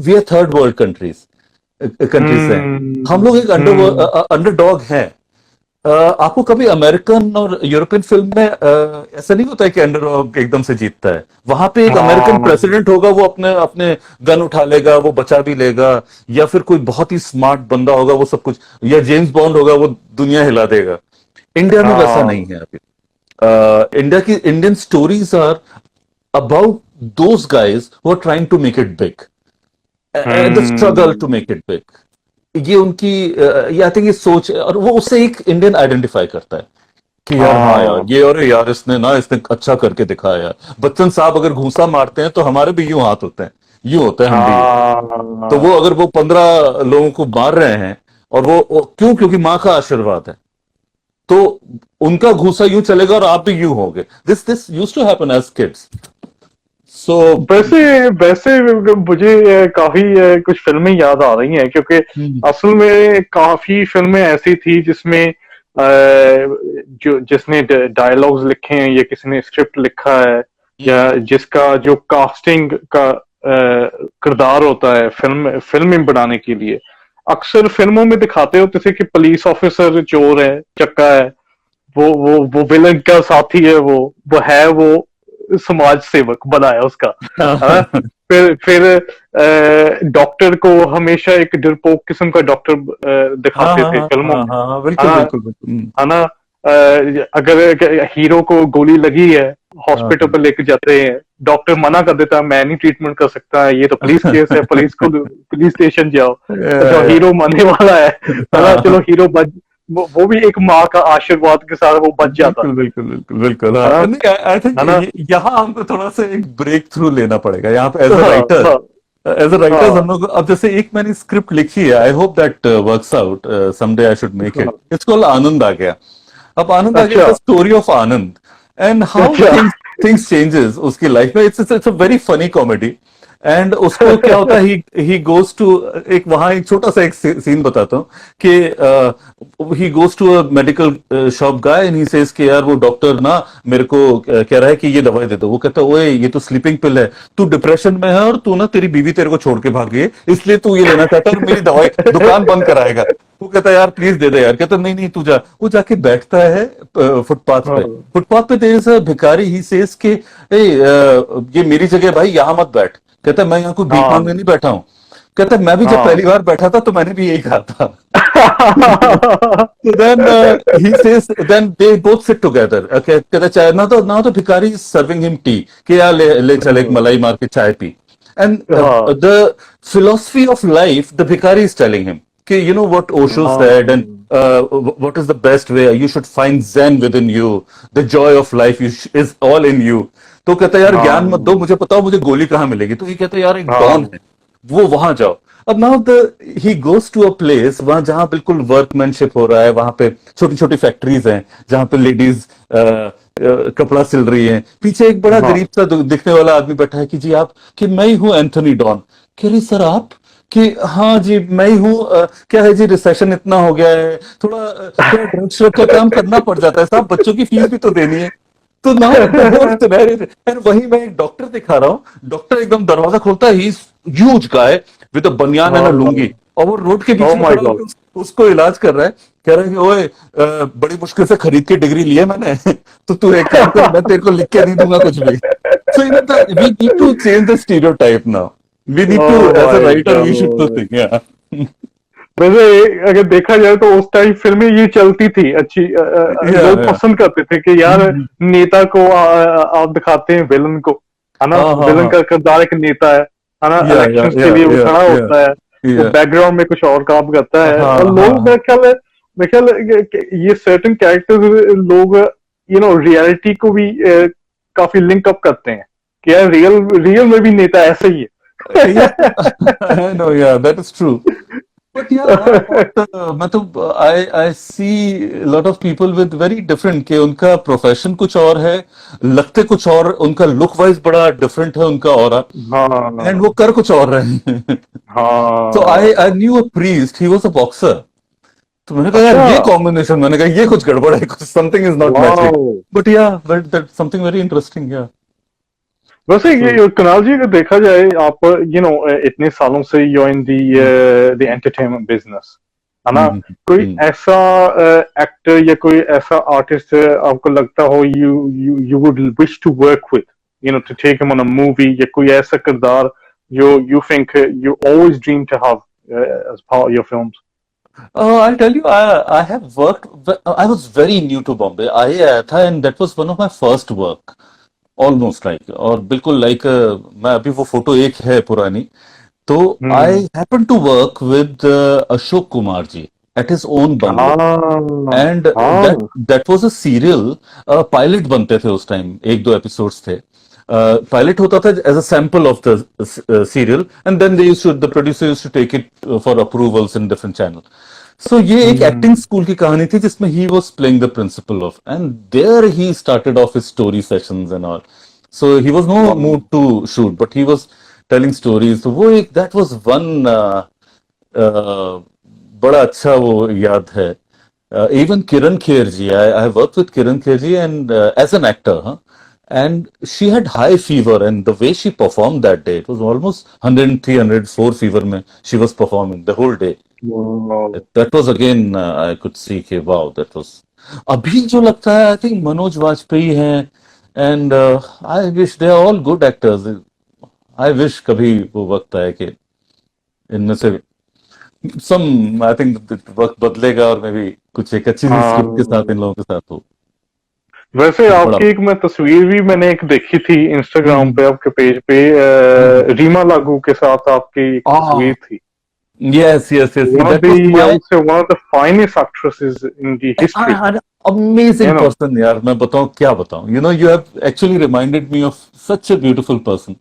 we are third world countries हैं, हम लोग एक Hmm. अंडरडॉग हैं. आपको कभी अमेरिकन और यूरोपियन फिल्म में ऐसा नहीं होता है कि अंडरडॉग एकदम से जीतता है. वहां पे एक अमेरिकन हाँ. प्रेसिडेंट होगा, वो अपने अपने गन उठा लेगा, वो बचा भी लेगा, या फिर कोई बहुत ही स्मार्ट बंदा होगा, वो सब कुछ, या जेम्स बॉन्ड होगा, वो दुनिया हिला देगा. इंडिया में वैसा नहीं हाँ. है अभी. इंडिया की Indian stories are about those guys who are trying to make it big, the struggle to Hmm. Make it big. ये उनकी, ये आई थिंक ये सोच है, और वो उससे एक इंडियन आइडेंटिफाई करता है कि यार हाँ यार हाँ. ये, और यार इसने अच्छा करके दिखाया यार. बच्चन साहब अगर घूंसा मारते हैं तो हमारे भी यूं हाथ होते हैं, यूं होता है, हम भी. तो वो हाँ. अगर वो 15 लोगों को मार रहे हैं, और वो क्यों? क्योंकि माँ का आशीर्वाद है. तो उनका घूसा यूं चलेगा और आप भी यूं होगे. This used to happen as kids. So वैसे वैसे मुझे काफी कुछ फिल्में याद आ रही हैं, क्योंकि असल में काफी फिल्में ऐसी थी जिसमें जो जिसने डायलॉग्स लिखे हैं या किसी ने स्क्रिप्ट लिखा है, या जिसका जो कास्टिंग का किरदार होता है फिल्म बनाने के लिए, अक्सर फिल्मों में दिखाते होते थे कि पुलिस ऑफिसर चोर है, चक्का है, वो विलन का साथी है, वो समाज सेवक बनाया उसका, है ना? फिर डॉक्टर को हमेशा एक डरपोक किस्म का डॉक्टर हाँ दिखाते हाँ थे हाँ फिल्मों हाँ में, हाँ हाँ, है बिल्कुल ना? बिल्कुल बिल्कुल. है ना? अगर हीरो को गोली लगी है, हाँ हॉस्पिटल पे लेके जाते हैं, डॉक्टर मना कर देता है, मैं नहीं ट्रीटमेंट कर सकता, ये तो पुलिस केस है, पुलिस स्टेशन जाओ। तो हाँ. हीरो मरने वाला है ना? चलो हीरो बच, वो भी एक माँ का आशीर्वाद के साथ वो बच जाता बिल्कुल बिल्कुल बिल्कुल बिल्कुल. है हाँ ना? नहीं, आई थिंक है ना? यहाँ हमको थोड़ा सा एक ब्रेक थ्रू लेना पड़ेगा यहाँ पे हाँ हाँ एज अ राइटर हाँ हम लोग. अब जैसे एक मैंने स्क्रिप्ट लिखी है, I hope that works out someday, I should make it. हाँ। इट्स कॉल्ड आनंद आ गया. अब आनंद आ गया अच्छा the story of Anand and how अच्छा। थिंग्स चेंजेस उसकी लाइफ में. It's a very funny comedy. And उसको क्या होता है, ही गोज टू, एक वहां एक छोटा सा एक सीन बताता हूँ कि he goes to a medical shop guy and he says कि यार वो डॉक्टर ना मेरे को कह रहा है कि ये दवाई दे दो. वो कहता है ओए ये तो स्लीपिंग पिल है, तू डिप्रेशन में है और तू ना तेरी बीवी तेरे को छोड़ के भाग गई है, इसलिए तू ये लेना चाहता है और मेरी दवाई दुकान बंद कराएगा. वो कहता है यार प्लीज दे दे यार. कहता नहीं नहीं तू जा. वो जाके बैठता है फुटपाथ पे. हाँ फुटपाथ पे देयर इज अ भिखारी. ही सेज कि ये मेरी जगह भाई, यहाँ मत बैठ. कहता है मैं यहाँ कोई भीख हाँ मांगने नहीं बैठा हूँ. कहता है मैं भी जब हाँ। पहली बार बैठा था तो मैंने भी यही कहा था. So then he says, then they both sit together. Okay, कहता है चाय ना तो भिखारी सर्विंग हिम टी कि यार ले चल एक मलाई मार के चाय पी. And हाँ the philosophy of life, the Bhikari is telling him, कि you know what Osho said, and हाँ what is the best way? You should find Zen within you. The joy of life is all in you. तो कहता है यार ज्ञान मत दो, हाँ मुझे बताओ मुझे गोली कहाँ मिलेगी. तो ये कहता है यार एक डॉन हाँ है, वो वहां जाओ. अब now the he goes to a place वहां जहां बिल्कुल वर्कमैनशिप हो रहा है. वहां पे छोटी छोटी फैक्ट्रीज हैं जहां पे लेडीज कपड़ा सिल रही हैं. पीछे एक बड़ा हाँ गरीब सा दिखने वाला आदमी बैठा है कि जी आप, कि मैं ही हूं एंथोनी डॉन. कह रही सर आप, कि हाँ जी मैं ही हूँ. क्या है जी रिसेशन इतना हो गया है, थोड़ा ड्रग श्रग का काम करना पड़ जाता है साहब, बच्चों की फीस भी तो देनी है. तो now the whole scenario, and वही मैं एक डॉक्टर दिखा रहा हूँ. डॉक्टर एकदम दरवाजा खोलता है, he is huge guy with a बनियान एंड अ लुंगी, और वो रोड के बीच ओ में माय खड़ा गॉड। होकर उसको इलाज कर रहा है. कह रहा है कि ओए बड़ी मुश्किल से खरीद के डिग्री ली है मैंने तो तू एक काम कर, मैं तेरे को लिख के नहीं दूंगा कुछ भी. So you know we need to change the stereotype now. We need oh to, as a my writer, we should to god. think, yeah. वैसे अगर देखा जाए तो उस टाइम फिल्में ये चलती थी अच्छी, Yeah, लोग yeah. पसंद करते थे कि यार हम्म. नेता को आप दिखाते हैं विलन को, है ना? हाँ हाँ विलन हाँ. का किरदार एक नेता है ना? Yeah, yeah, इलेक्शंस के yeah, लिए वो yeah, खड़ा yeah, होता है, वो yeah. बैकग्राउंड में कुछ और काम करता है, हाँ और हाँ लोग हाँ. मेरे ख्याल ये सर्टेन कैरेक्टर्स लोग रियलिटी को भी काफी लिंक अप करते हैं कि यार रियल में भी नेता ऐसे ही Yeah, है। I know, yeah, that is true. But yeah, what about मतलब I see a lot of people with very different, कि उनका प्रोफेशन कुछ और है, लगते कुछ और, उनका लुक वाइज बड़ा डिफरेंट है उनका ऑरा, एंड हाँ वो कर कुछ और रहे हैं. So I हाँ। knew a priest, he was a boxer. तो मैंने कहा यार अच्छा। ये कॉम्बिनेशन, मैंने कहा ये कुछ गड़बड़ है, कुछ something is not matching. Wow. But yeah but that something very interesting. Yeah वैसे सो ये कुणाल जी, अगर देखा जाए, आप इतने सालों से you in the entertainment business, है ना? कोई ऐसा एक्टर या कोई ऐसा आर्टिस्ट आपको लगता हो you you you would wish to work with, to take him on a movie, या कोई ऐसा किरदार जो you think you always dream to have as part of your films? I'll tell you, I have worked. I was very new to Bombay. I आया था and that was one of my first work. Almost like, और बिल्कुल like मैं अभी वो फोटो एक है पुरानी. तो I hmm. happened to work with Ashok Kumar ji at his own bungalow. हाँ एंड दैट हाँ। That was a serial. Pilot बनते थे उस टाइम, एक दो एपिसोड्स थे. पायलट होता था as a sample of the serial, and then they used to, the producer used to take it for approvals in different channel. So ये एक एक्टिंग हम्म, स्कूल की कहानी थी जिसमें he was playing the principal of, and there he started off his story sessions and all. So he was no वाह, mood to shoot, but he was telling stories. तो वो एक दैट वाज वन बड़ा अच्छा वो याद है. Even Kiran Kherji, I worked with Kiran Kherji and as an actor, huh? And she had high fever, and the way she performed that day, it was almost 103, 104 fever mein she was performing the whole day. वाह। That was again, I could see, कि wow, that was. अभी जो लगता है, I think मनोज वाजपेयी हैं, and I wish they are all good actors. I wish कभी वो वक्त आए कि इनमें से some, I think वक्त बदलेगा और मे भी कुछ एक अच्छी सी स्क्रिप्ट के साथ इन हाँ, लोगों के साथ हो. वैसे बड़ा. आपकी एक मैं तस्वीर भी मैंने एक देखी थी इंस्टाग्राम हम्म. पे आपके पेज पे, हम्म. रीमा लागू के साथ आपकी एक Ah, तस्वीर थी। yes, yes, yes. One of That the, was I my would say one of the finest actresses in the history, amazing you know। person, यार. मैं बताऊं क्या बताऊं. You have actually reminded me of such a beautiful person.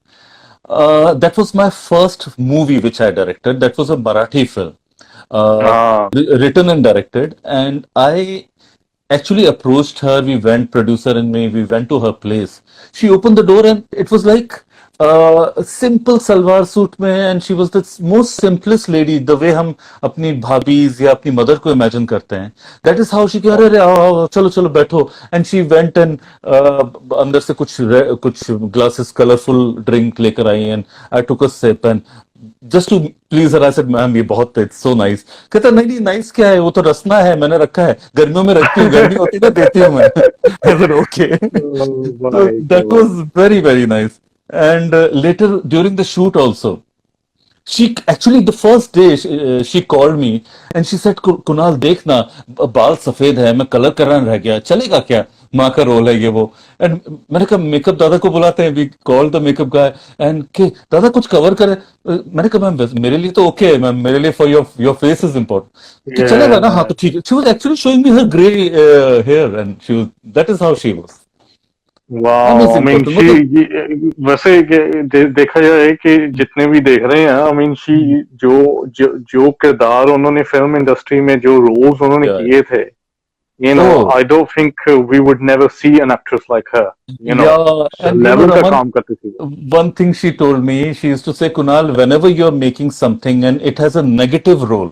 That was my first movie which I directed. That was a Marathi film, uh, हाँ, written and directed, and I actually approached her. We went, producer and me, we went to her place. She opened the door and it was like a simple salwar suit में, and she was the most simplest lady, the way हम अपनी भाभीज या अपनी मदर को इमेजिन करते हैं. That is how she कह रहे आओ आओ चलो चलो बैठो. And she went and अंदर से कुछ glasses colorful drink लेकर आई, and I took a sip, and just to please her, I said ma'am ये बहुत इट्स सो नाइस. कहता नहीं नहीं नाइस क्या है, वो तो रसना है, मैंने रखा है, गर्मियों में रखती हूँ, गर्मी होती है ना देती हूँ मैं. I said okay. So भाई क्या that बात। was very very nice. And later during the shoot also, she actually the first day she called me and she said, Kunal देखना बाल सफेद है, मैं कलर कराना रह गया, चलेगा क्या, माँ का रोल है ये वो. एंड मैंने कहा मेकअप दादा को बुलाते हैं, we call the makeup guy, and के दादा कुछ कवर करे. मैंने कहा मैम मेरे लिए तो ओके है मैम, मेरे लिए for your face is important, कि चलेगा ना, हाँ Yeah. तो ठीक है. She was actually showing me her grey hair, and she was, that is how she was. वाह, I amazing mean person she, मतलब. वैसे देखा जाए कि जितने भी देख रहे हैं, आई मीन शी, जो जो किरदार उन्होंने फिल्म इंडस्ट्री में जो रोल्स उन्होंने या किए थे, you know, oh I don't think we would never see an actress like her, you know, या एंड लेवल का रमन, काम करती थी वो। one thing she told me, she used to say, Kunal, whenever you're making something and it has a negative role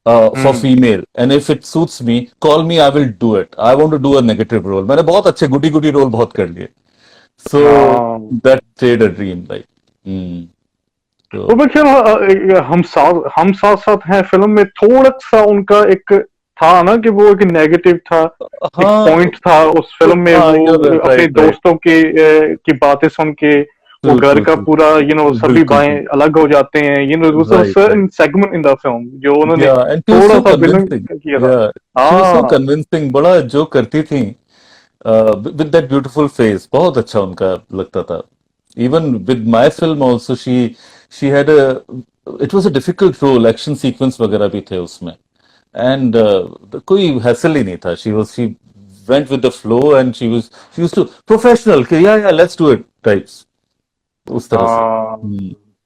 for hmm. female, and if it suits me, call me, I will do it. I want to do a negative role. मैंने बहुत अच्छे गुडी गुडी रोल बहुत कर लिए. So हाँ, that stayed a dream, like. Hmm. तो So मैं ख्याल हम साथ साथ हैं फिल्म में थोड़ा सा उनका एक था ना कि वो एक नेगेटिव था, एक हाँ, पॉइंट था उस फिल्म में, हाँ, वो you're right, अपने right, right. दोस्तों की बातें सुन के वो True, घर true, का true. पूरा, सभी बिल्कुल, बाएं बिल्कुल. अलग हो जाते हैं, Right, right. Certain segment in the film जो उन्होंने Yeah, and she was थोड़ा so सा विलन convincing. किया था। Yeah, she was so हाँ, convincing. बड़ा जो करती थी with that beautiful face, बहुत अच्छा उनका लगता था. Even with my film also, she had a, it was a difficult role. Action sequence वगैरह भी थे उसमें, and कोई hassle ही नहीं था. She went with the flow, and she used to professional कि yeah let's do it types, उस तरह से. हाँ,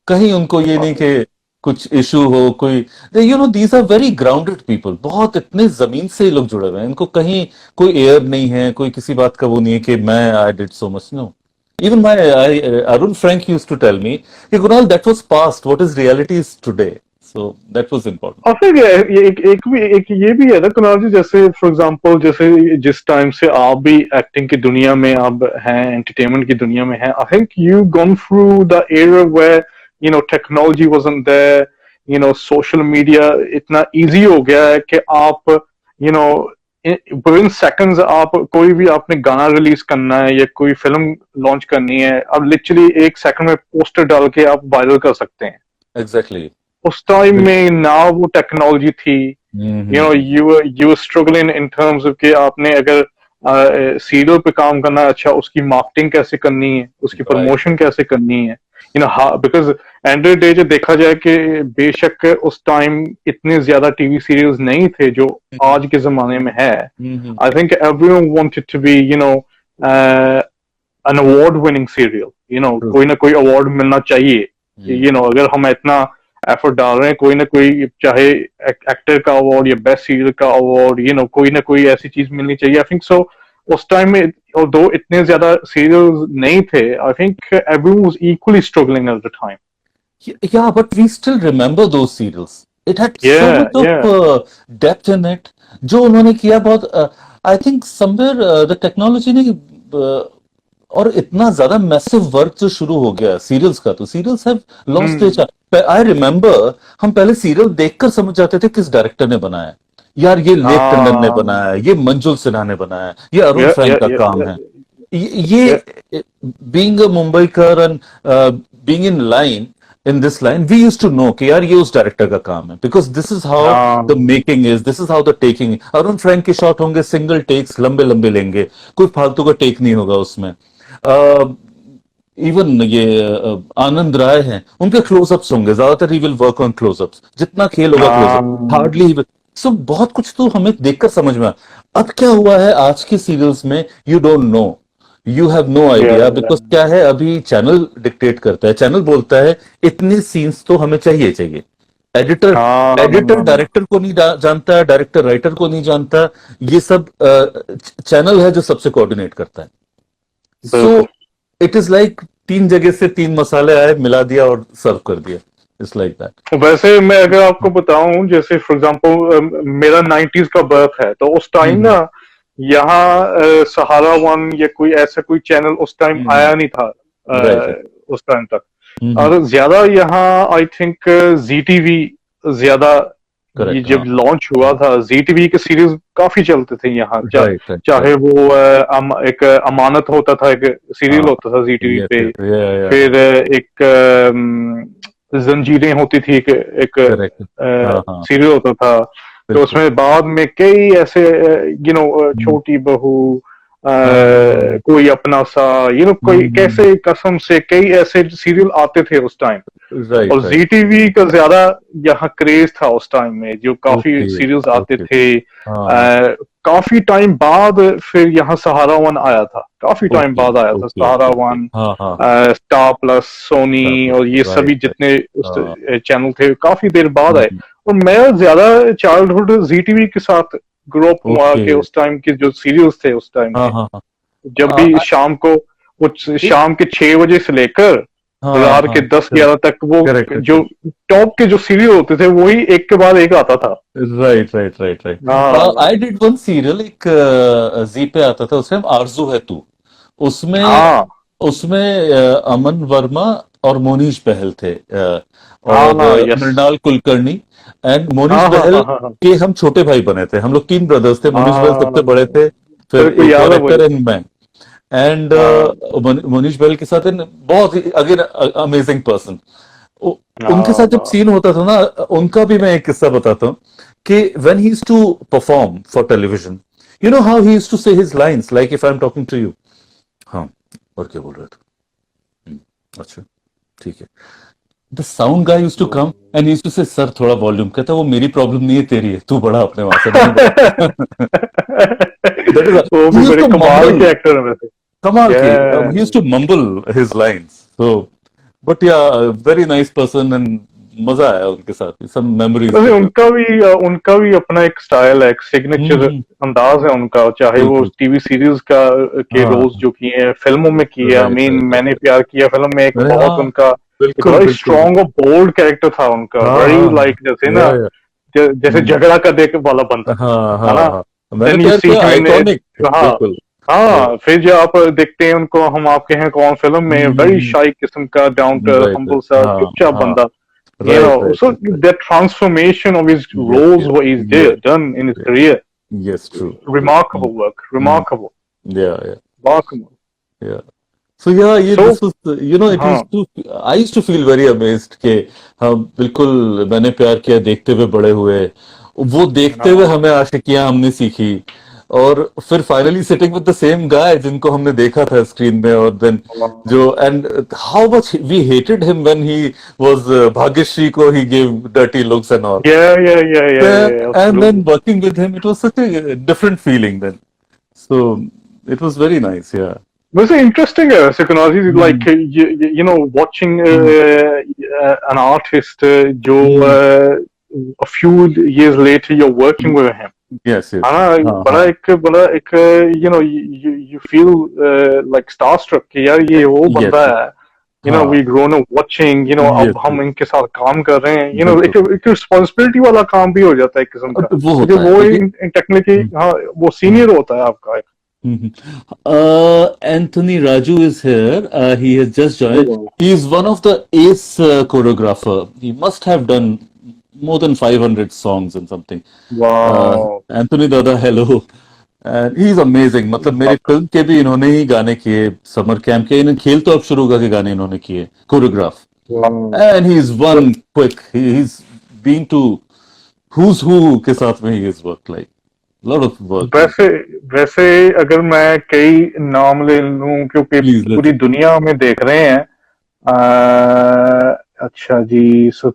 कहीं उनको ये नहीं कि कुछ इशू हो कोई. These are very grounded people. बहुत इतने जमीन से ये लोग जुड़े हुए हैं, इनको कहीं कोई एयर नहीं है, कोई किसी बात का वो नहीं है कि मैं I did so much. No. Even my Arun Frank used to tell me कि Kunal that was past, what is reality is today. So that was important. और फिर एक ये भी है ना कुणाल जी, जैसे फॉर एग्जांपल, जैसे जिस टाइम से आप भी एक्टिंग की दुनिया में अब हैं, एंटरटेनमेंट की दुनिया में हैं, I think you gone through the era where technology wasn't there, social media इतना इजी हो गया है कि आप you know within seconds आप कोई भी आपने गाना रिलीज करना है या कोई फिल्म लॉन्च करनी है, अब लिटरली एक सेकंड में पोस्टर डाल के आप वायरल कर सकते हैं। एग्जैक्टली. उस टाइम बिल्कुल. में ना वो टेक्नोलॉजी थी, hmm. You struggling in terms of कि आपने अगर सीरियल पे काम करना है, अच्छा उसकी मार्केटिंग कैसे करनी है, उसकी राइट. प्रमोशन कैसे करनी है, बिकॉज एंड ऑफ डे जो देखा जाए कि बेशक उस टाइम इतने ज्यादा टीवी सीरियल्स नहीं थे जो आज के जमाने में है। Hmm. I think everyone wanted to be an award winning serial, true. कोई ना कोई अवार्ड मिलना चाहिए। हम्म. अगर हम इतना एफर्ट डाल रहे हैं, कोई ना कोई, चाहे एक्टर का अवार्ड या बेस्ट सीरियल का अवार्ड, कोई ना कोई ऐसी चीज मिलनी चाहिए। आई थिंक सो उस टाइम में, और दो इतने ज्यादा सीरियल्स नहीं थे, आई think everyone was equally struggling at the time. Yeah, but we still remember those serials. It had so Yeah, much of yeah. depth in it. जो उन्होंने किया बहुत, I think somewhere the technology ने और इतना ज्यादा मैसिव वर्क जो शुरू हो गया सीरियल्स का, तो serials have lost Hmm. It. I remember हम पहले सीरियल देखकर समझ जाते थे किस डायरेक्टर ने बनाया है। यार ये लेक टंडन ने Ah, बनाया है, ये मंजुल सिन्हा ने बनाया है, ये अरुण yeah, फ्रैंक yeah, का yeah, काम yeah, है। yeah. ये being a Mumbaikar and being in line in this line, we used to know कि यार ये उस डायरेक्टर का काम है, because this is how Ah, the making is, this is how the taking. Arun Frank के शॉट होंगे सिंगल टेक्स, लंबे लंबे लेंगे, कोई फालतू का टेक नहीं होगा उसमें। इवन ये आनंद राय हैं, उनके क्लोजअप्स होंगे, ज्यादातर he will work on close-ups, जितना खेल होगा क्लोजअप, ah, हार्डली सो बहुत कुछ तो हमें देखकर समझ में आया। अब क्या हुआ है आज के सीरियल्स में, you don't know, you have no yeah, idea, yeah. Because क्या है, अभी चैनल डिक्टेट करता है, चैनल बोलता है इतने सीन्स तो हमें चाहिए चाहिए। Editor Ah, no, editor no, no. Director को नहीं जानता, डायरेक्टर राइटर को नहीं जानता, ये सब चैनल है जो सबसे कोऑर्डिनेट करता है। सो बिल्कुल। इट इज लाइक तीन जगह से तीन मसाले आए, मिला दिया और सर्व कर दिया, इट्स लाइक दैट। वैसे मैं अगर आपको बताऊं, जैसे फॉर एग्जांपल मेरा 90s का बर्थ है, तो उस टाइम ना यहाँ सहारा वन या कोई ऐसा कोई चैनल उस टाइम आया नहीं था, राइट राइट। उस टाइम तक। और ज्यादा यहाँ आई थिंक जी टीवी ज्यादा, ये करेक्ट, जब हाँ। लॉन्च हुआ था जी टीवी के सीरीज काफी चलते थे यहाँ, राइट राइट चाहे राइट। वो एक अमानत होता था, एक सीरियल हाँ, होता था जी टीवी यस पे। यस, या फिर एक जंजीरें होती थी, एक करेक्ट। हाँ हाँ, सीरियल होता था। तो बिल्कुल। उसमें बाद में कई ऐसे छोटी बहू, हाँ, कोई अपना सा, कोई कैसे कसम से कई ऐसे सीरियल आते थे उस टाइम। और राइट राइट। जी टीवी का ज्यादा यहाँ क्रेज था उस टाइम में, जो काफी ओके सीरियल्स आते ओके। थे। हाँ, काफी टाइम बाद फिर यहाँ सहारा वन आया था, काफी टाइम ओके बाद आया था ओके सहारा ओके। वन, हाँ हाँ हाँ, स्टार प्लस, सोनी, और ये सभी राइट राइट। जितने उस हाँ, चैनल थे काफी देर बाद आए। हम्म, और मैं ज्यादा चाइल्डहुड जी टीवी के साथ ग्रो अप हुआ, ओके। कि उस टाइम के जो सीरियल्स थे उस टाइम हाँ के, हाँ हाँ। जब भी शाम को, वो एक, शाम के 6 बजे से लेकर हाँ रात के हाँ, 10-11 तक, वो करेक्ट जो करेक्ट। टॉप के जो सीरियल होते थे वही एक के बाद एक आता था। Right right right right. हाँ, आई डिड वन सीरियल, एक जी पे आता था उसमें, आरजू है तू। उसमें हाँ, उसमें अमन वर्मा और मोनीश बहल थे, हाँ, और हाँ, यस। मृणाल कुलकर्णी एंड मोनीश हाँ, हाँ, बहल हाँ, हाँ, हाँ, के हम छोटे भाई बने थे। हम लोग तीन ब्रदर्स थे, मोनीश बहल सबसे बड़े हाँ, थे, फिर मेरे को एक याद और है एक्टर मुझे। एंड मैं। एंड हाँ, मोनीश बहल के साथ बहुत ही अगेन अमेजिंग पर्सन। उनके साथ जब हाँ, सीन होता था ना, उनका भी मैं एक किस्सा बताता हूँ कि when he used to perform for television, you know how he used to say his lines, like if I am talking to you. हाँ, और क्या बोल रहे थे? अच्छा, ठीक है। The sound guy used to come and used to say, sir थोड़ा वॉल्यूम। कहता वो मेरी प्रॉब्लम नहीं है, तेरी है, तू बढ़ा अपने वहां से, मैं नहीं बढ़ा। दैट इज, वो ही भी यूज्ड बड़े टू कमाल मम्बल, के एक्टर है वैसे। कमाल के, he used Yeah. to mumble his lines. So, but yeah, very nice person and मजा आया उनके साथ, some memories वैसे के साथ। उनका भी अपना एक स्टाइल है, एक सिग्नेचर हम्म, अंदाज है उनका, चाहे वो बिल्कुल। टीवी सीरीज के रोल्स हाँ, जो किए हैं, फिल्मों में किए, आई राइट मीन राइट मैंने राइट। प्यार किया फिल्म में एक अरे बहुत हाँ, उनका, एक बिल्कुल बड़ा बिल्कुल स्ट्रॉन्ग और बिल्कुल। बोल्ड कैरेक्टर था उनका, हाँ वेरी हाँ हाँ, लाइक जैसे ना, या जैसे झगड़ा का देख वाला बंदा, हाँ है हाँ ना। हाँ, मैंने देन यू प्यार सी किया, हिम इन, आइकॉनिक। हाँ, बिल्कुल। हाँ, फिर जो आप देखते हैं उनको, हम आपके हैं कौन फिल्म में, वेरी राइट शाई किस्म का, down to earth, right. Humble सा, हाँ चुपचाप हाँ, बंदा, right right so right right. that transformation of his yes roles, yes what he's yes done in his career, yes, true true. remarkable work, remarkable, या या remarkable. या। So yeah, ये So, this was, you know, it हाँ, used to, I used to feel very amazed कि हम बिल्कुल, मैंने प्यार किया देखते हुए बड़े हुए, वो देखते हुए हाँ, हमें आशिकियां हमने सीखी, और फिर finally sitting with the same गाय जिनको हमने देखा था स्क्रीन में, और देन हाँ, जो, and how much we hated him when he was, Bhagyashree को he give dirty looks and all, yeah, yeah, yeah, yeah, yeah, and then absolutely. working with him, it was such a different feeling then. So it was very nice, yeah. वैसे इंटरेस्टिंग है वैसे Kunal ji, hmm, like you know watching hmm, an artist जो hmm, a few years later you're working with him, yes है यस, ना, हाँ हाँ, बड़ा एक you know you feel like starstruck कि यार ये वो बंदा यस, है, यू नो हाँ, we grown up watching, you know yes अब हम यस, इनके साथ काम कर रहे हैं, यू नो बिल्कुल। एक रिस्पॉन्सिबिलिटी वाला काम भी हो जाता है एक किस्म का, वो क्योंकि होता है वो देखिए। टेक्निकली हम्म, हाँ वो हम्म, सीनियर होता है आपका एक। Anthony Raju is here. He has just joined. He is one of the ace choreographer. He must have done more than 500 songs and something. वाह, Anthony Dada, hello. And he is amazing. मतलब मेरी फिल्म के भी इन्होंने ही गाने किए, समर कैंप के, इन्हें खेल तो अब शुरू होगा के गाने इन्होंने किए, choreograph. And he is one quick. He's been to who's who के साथ में he has worked like lot of work. वैसे वैसे अगर मैं कई नाम ले लूं क्योंकि Please let's. पूरी दुनिया में देख रहे हैं, अच्छा जी, सो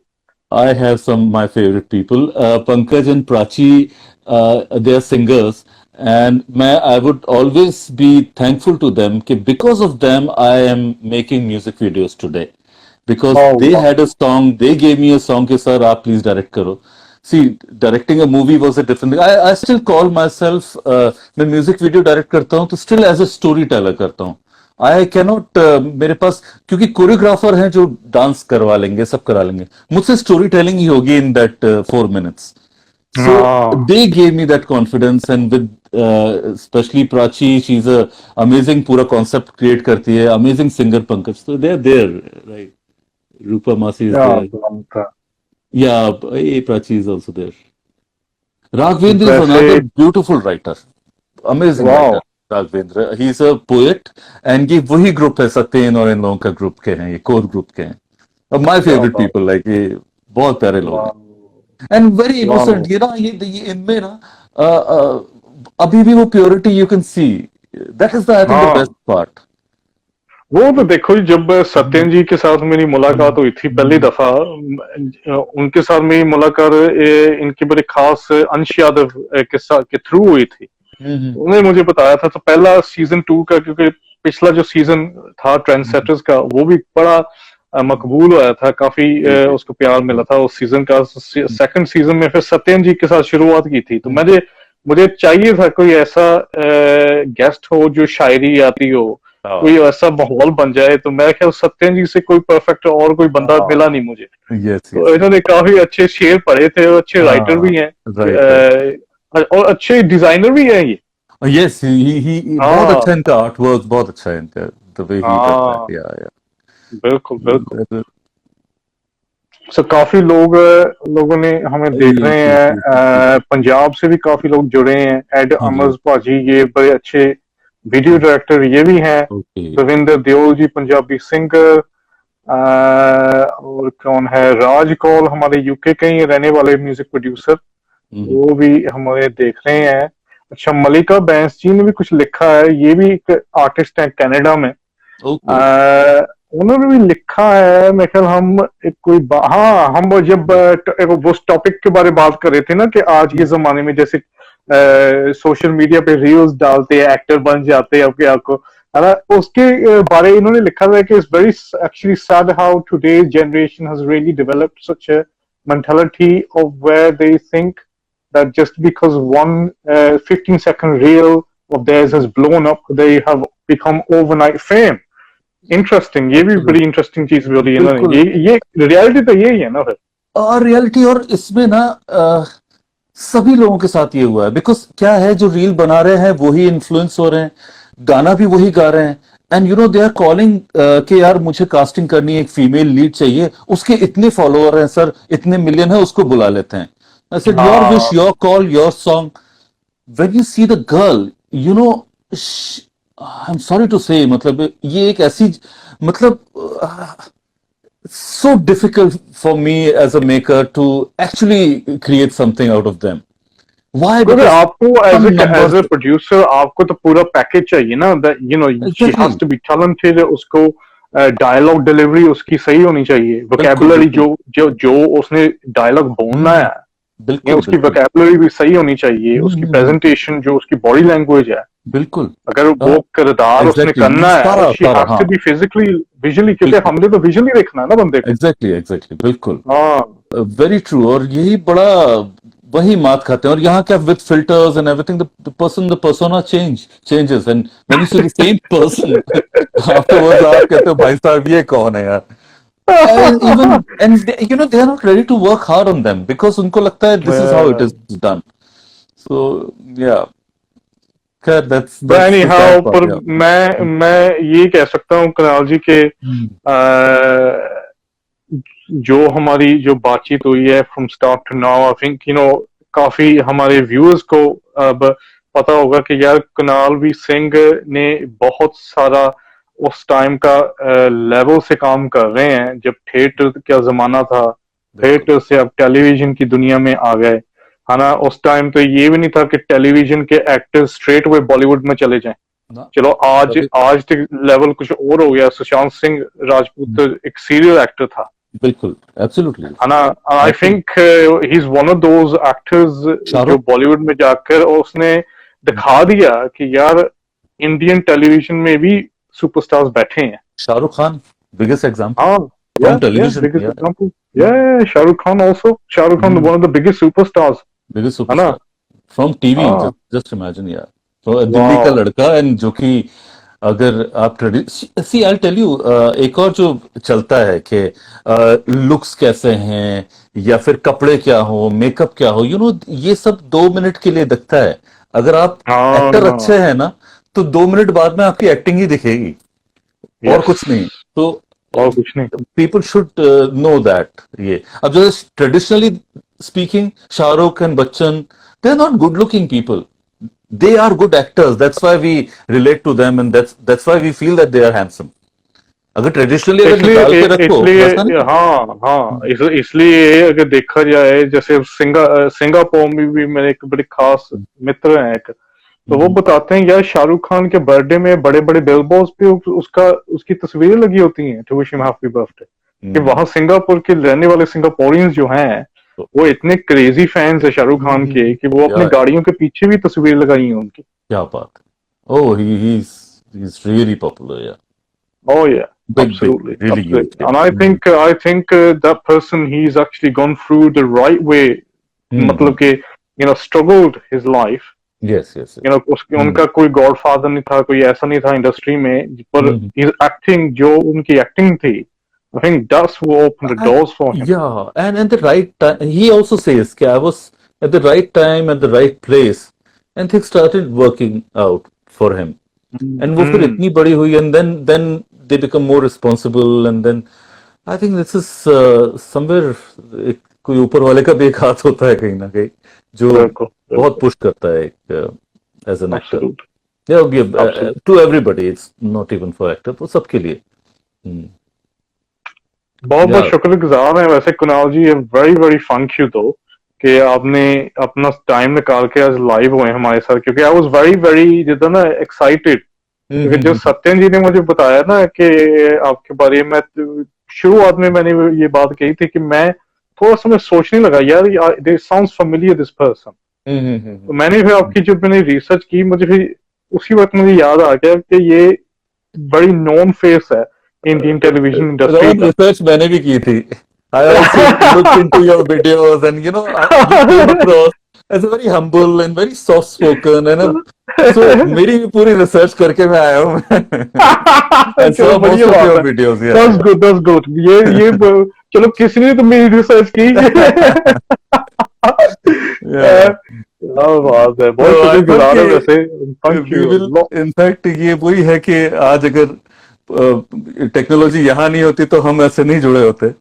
I have some my favorite people. Pankaj and Prachi, they are singers, and I would always be thankful to them. Because of them, I am making music videos today. Because they वाह, had a song, they gave me a song. Ke sir, aap please direct karo. See, directing a movie was a different thing. I still call myself मैं म्यूजिक वीडियो डायरेक्ट करता हूँ तो still as a storyteller करता हूँ. आई कैनॉट मेरे पास क्योंकि कोरियोग्राफर हैं जो डांस करवा लेंगे, सब करा लेंगे, मुझसे स्टोरी टेलिंग ही होगी इन दैट 4 minutes. So हाँ, they gave me that confidence and with especially Prachi, she's a amazing पूरा concept create करती है, amazing singer Pankaj, so they're there, right? Rupa Masi is क्या there. बात है। Yeah, Prachi is also there. Raghavendra is वैसे another beautiful writer. Amazing वाह, writer. Raghavendra he is a poet and ये वही ग्रुप है, सत्येन और इन लोगों का ग्रुप के हैं, ये कोर ग्रुप के हैं. अब माय क्या फेवरेट बात, पीपल लाइक ये बहुत प्यारे लोग वाह, हैं एंड वेरी वाह, इनोसेंट. ये इनमें ना अभी भी वो purity you can see. That is the I think the हाँ, बेस्ट पार्ट. वो तो देखो जी, जब सत्यन जी के साथ मेरी मुलाकात हुई थी पहली हम्म, दफा, उनके साथ मेरी मुलाकात इनके बड़े खास अंश यादव के साथ के थ्रू हुई थी. हम्म, उन्होंने मुझे बताया था, तो पहला सीजन 2 का, क्योंकि पिछला जो सीजन था ट्रेंड हम्म, सेटर्स का वो भी बड़ा मकबूल हुआ था, काफी जी जी. उसको प्यार मिला था उस सीजन का. सेकंड सीजन में फिर सत्यन जी के साथ शुरुआत की थी, तो मुझे चाहिए था कोई ऐसा गेस्ट हो जो शायरी आती हो, कोई ऐसा माहौल बन जाए. तो मैं ख्याल सत्यन जी से कोई परफेक्ट और कोई बंदा मिला नहीं मुझे. यस तो यस. इन्होंने काफी अच्छे शेर पढ़े थे और अच्छे राइटर हाँ, भी हैं, राइट राइट. और अच्छे डिजाइनर भी हैं ये. यस ही बहुत अच्छा, हाँ, इनका आर्ट वर्क बहुत अच्छा है इनका, द वे ही डज हाँ, दैट. या बिल्कुल बिल्कुल. या. सो काफी लोगों ने हमें देख यस रहे यस हैं, यस यस. पंजाब से भी काफी लोग जुड़े हैं. एड हाँ जी. अमज भाजी ये बड़े अच्छे वीडियो डायरेक्टर ये भी हैं. ओके. रविंदर देओल जी पंजाबी सिंगर, और कौन है, राज कौल हमारे यूके के ही रहने वाले म्यूजिक प्रोड्यूसर, वो भी हमारे देख रहे हैं. अच्छा, मलिका बैंस जी ने भी कुछ लिखा है, ये भी एक आर्टिस्ट है कनाडा में. ओके. उन्होंने भी लिखा है, मैं ख्याल हम एक हाँ, हम वो जब वो टॉपिक के बारे में बात कर रहे थे ना कि आज के जमाने में जैसे सोशल मीडिया पे रील्स डालते हैं, एक्टर बन जाते हैं अपने आप को, है ना, उसके बारे में इन्होंने लिखा था कि it's very actually sad how today's generation has really developed such a mentality of where they think that just because one 15-second reel of theirs has blown up, they have become overnight fame. Interesting, ये भी बड़ी एब्सोल्युटली. इंटरेस्टिंग चीज बोली है ना. बिल्कुल. ये रियलिटी तो यही है ना फिर. और रियलिटी, और इसमें ना सभी लोगों के साथ ये हुआ है. बिकॉज क्या है, जो रील बना रहे हैं वही इन्फ्लुएंस हो रहे हैं, गाना भी वही गा रहे हैं. And you know they are calling कि यार मुझे कास्टिंग करनी है, एक फीमेल लीड चाहिए, उसके इतने फॉलोअर हैं सर, इतने मिलियन है, उसको बुला लेते हैं. आई सेड योर विश, हाँ, your call, your song. When you see the girl, you know, I am sorry to say, मतलब ये एक ऐसी, मतलब so difficult for me as a maker to actually create something out of them. Why? क्योंकि Because आपको some age numbers. A producer आपको तो पूरा पैकेज चाहिए ना, that you know she has Exactly. To be talented, उसको डायलॉग डिलीवरी उसकी सही होनी चाहिए, बिल्कुल वोकैबुलरी बिल्कुल. जो उसने डायलॉग बोलना है, या बिल्कुल उसकी बिल्कुल. वोकैबुलरी भी सही होनी चाहिए, उसकी हम्म. प्रेजेंटेशन जो उसकी बॉडी लैंग्वेज है बिल्कुल अगर वो किरदार उसने एग्जैक्टली करना है, सारा शी सारा हैज हाँ टू बी फिजिकली विजुअली, क्योंकि बिल्कुल हमने तो विजुअली देखना है ना बंदे को। एग्जैक्टली एग्जैक्टली बिल्कुल हाँ वेरी ट्रू और यही बड़ा वही मात खाते हैं और यहाँ क्या with filters and everything the persona changes and when you see the same person afterwards आप कहते हो भाई साहब ये कौन है यार even and they, you know they are not ready to work hard on them because उनको लगता है this is how it is done so yeah खैर that's any the sad how, part पर yeah मैं ये कह सकता हूँ कुणाल जी के जो हमारी जो बातचीत हुई है from start to now, I think काफी हमारे व्यूअर्स को अब पता होगा कि यार कुणाल वी सिंह ने बहुत सारा उस टाइम का लेवल से काम कर रहे हैं, जब थिएटर का जमाना था, बिल्कुल थिएटर से अब टेलीविजन की दुनिया में आ गए, है ना। उस टाइम तो ये भी नहीं था कि टेलीविजन के एक्टर्स स्ट्रेट हुए बॉलीवुड में चले जाएं। ना चलो आज तभी आज तक लेवल कुछ और हो गया। सुशांत सिंह राजपूत तो एक सीरियल एक्टर था, बिल्कुल एब्सोल्युटली है ना। I absolutely think he is one of those actors जो शाहरुख बॉलीवुड में जाकर उसने दिखा दिया कि यार इंडियन टेलीविजन में भी सुपरस्टार्स बैठे हैं। शाहरुख खान biggest example हाँ, from या television बिगेस्ट yeah एग्जांपल, या Shahrukh Khan also, Shahrukh Khan one of the biggest superstars, biggest है ना। superstar from TV हाँ, just imagine यार तो दिल्ली का वाह, लड़का एंड जो कि अगर आप सी आई टेल यू एक और जो चलता है कि लुक्स कैसे हैं या फिर कपड़े क्या हो मेकअप क्या हो यू नो ये सब 2 मिनट के लिए दिखता है अगर आप एक्टर हाँ, अच्छे हैं ना तो 2 मिनट बाद में आपकी एक्टिंग ही दिखेगी और यस, कुछ नहीं तो और कुछ नहीं। पीपल शुड नो दैट ये अब जो traditionally speaking Shahrukh and Bachchan they are not good looking people they are good actors that's why we relate to them and that's why we feel that they are handsome अगर ट्रेडिशनली अगर निकाल के रखो वैसा इसलिए नहीं हाँ हाँ, इसलिए अगर देखा जाए, जैसे सिंगापुर में भी मेरे एक बड़े खास मित्र हैं एक, तो वो बताते हैं यार शाहरुख खान के बर्थडे में बड़े बड़े बिल बोर्ड्स पे उसका उसकी तस्वीरें लगी होती हैं to wish him happy birthday. कि वहां सिंगापुर के रहने वाले सिंगापोरियंस जो हैं वो इतने क्रेजी फैंस है शाहरुख खान के कि वो अपने या गाड़ियों के पीछे भी तस्वीर लगाई हैं उनकी। क्या बात oh he's really popular yeah Oh yeah, big absolutely, really huge absolutely. yeah And I think that person, he's actually gone through the right way. mm-hmm. मतलब कि struggled his life. yes उनका कोई गॉडफादर नहीं था, कोई ऐसा नहीं था इंडस्ट्री में, पर mm-hmm. his acting, जो उनकी एक्टिंग थी, I think that's what opened the doors for him. Yeah, and the right time. He also says, "कि I was at the right time at the right place, and things started working out for him." And वो फिर हम्म, इतनी बड़ी हुई, and then they become more responsible, and then I think this is somewhere कोई ऊपर वाले का भी एक हाथ होता है कहीं ना कहीं जो बिल्कुल बहुत बिल्कुल, पुश करता है एक as an actor absolute, yeah absolute. To everybody it's not even for actor तो सबके लिए बहुत बहुत या शुक्रगुजार है वैसे Kunal ji, very very thank you तो कि आपने अपना टाइम निकाल के आज लाइव हुए हमारे साथ, क्योंकि आई वाज वेरी वेरी जितना ना एक्साइटेड, क्योंकि जब सत्यन जी ने मुझे बताया ना कि आपके बारे में, शुरुआत में मैंने ये बात कही थी कि मैं थोड़ा सा मैं सोचने लगा यार this sounds familiar this person. तो मैंने फिर आपकी जब मैंने रिसर्च की, मुझे फिर उसी वक्त मुझे याद आ गया कि ये बड़ी नॉन फेस है इंडियन टेलीविजन इंडस्ट्री Roman का। research मैंने भी की थी. I also looked into your videos and you came across as a very humble and very soft spoken so मेरी भी पूरी रिसर्च करके मैं आया हूँ and चलो saw most बढ़िया of बात your है, videos दस yeah गुड, दस गुड, चलो किसी ने तो मेरी रिसर्च की। yeah क्या बात है, बहुत so I thought शुक्रगुजार है कि वैसे, thank we will you. in fact ये वही है कि आज अगर टेक्नोलॉजी यहाँ नहीं होती तो हम ऐसे नहीं जुड़े होते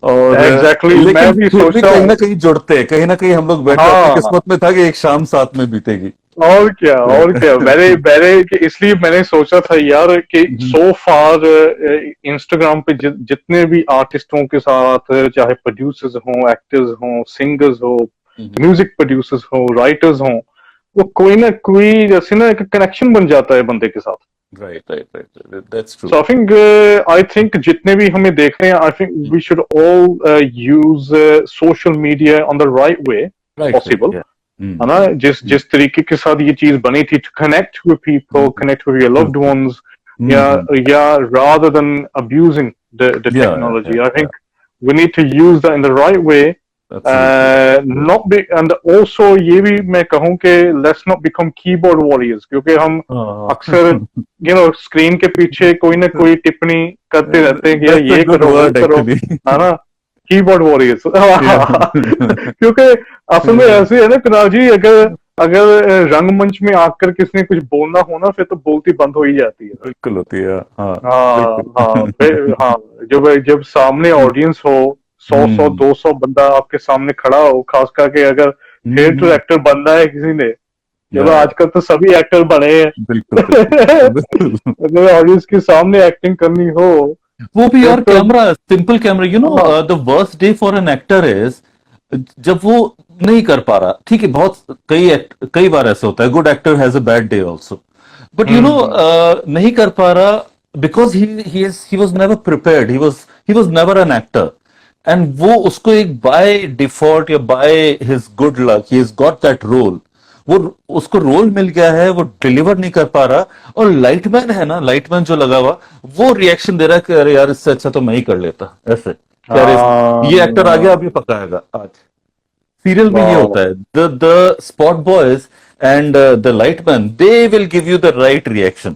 और एग्जैक्टली, मैं लेकिन भी फिर भी सोचता कहीं हूँ। ना कहीं जुड़ते हैं कहीं ना कहीं हम लोग बैठे अपनी हाँ, किस्मत में था कि एक शाम साथ में बीतेगी और क्या, और क्या, मैंने मैंने इसलिए मैंने सोचा था यार कि सो फार इंस्टाग्राम पे जितने भी आर्टिस्टों के साथ, चाहे प्रोड्यूसर्स हों, एक्टर्स हों, सिंगर्स हो, म्यूजिक प्रोड्यूसर्स हो, राइटर्स हों, वो कोई ना कोई जैसे ना एक कनेक्शन बन जाता है बंदे के साथ। Right that's true So I think जितने भी हमें देख रहे हैं, I think we should all use social media on the right way right possible. या है ना, जिस तरीके के साथ ये चीज बनी थी, to connect with people, connect with your loved ones, yeah yeah rather than abusing the technology, I think we need to use that in the right way. Not be, and also ये भी मैं कहूँ कि let's not become keyboard warriors, क्योंकि हम अक्सर स्क्रीन के पीछे कोई ना कोई टिप्पणी करते रहते हैं कि यार ये करो वो करो, है ना, कीबोर्ड वॉरियर्स। क्योंकि असल में ऐसे है ना कुणाल जी, अगर अगर रंगमंच में आकर किसने कुछ बोलना हो ना, फिर तो बोलती बंद हो ही जाती है। बिल्कुल होती है। हाँ हाँ, जब सामने ऑडियंस हो, 100 200 बंदा आपके सामने खड़ा हो, खास करके अगर थिएटर एक्टर बनना है किसी ने, चलो आजकल तो सभी एक्टर बने हैं, अगर ऑडियंस के सामने एक्टिंग करनी हो, वो भी यार camera, simple camera, you know the worst day for an actor is जब वो नहीं कर पा रहा। ठीक है, बहुत कई बार ऐसा होता है, good actor has a bad day also, but you know नहीं कर पा रहा because he was never prepared, he was never an actor, and वो उसको एक बाय डिफॉल्ट या by his good luck he has got that role, वो उसको रोल मिल गया है, वो डिलीवर नहीं कर पा रहा। और लाइटमैन है ना, लाइटमैन जो लगा हुआ, वो रिएक्शन दे रहा है कि अरे यार इससे अच्छा तो मैं ही कर लेता, ऐसे ये एक्टर आ गया अभी पकाएगा। आज सीरियल में ये होता है, the spot boys and the lightman, they will give you the right reaction.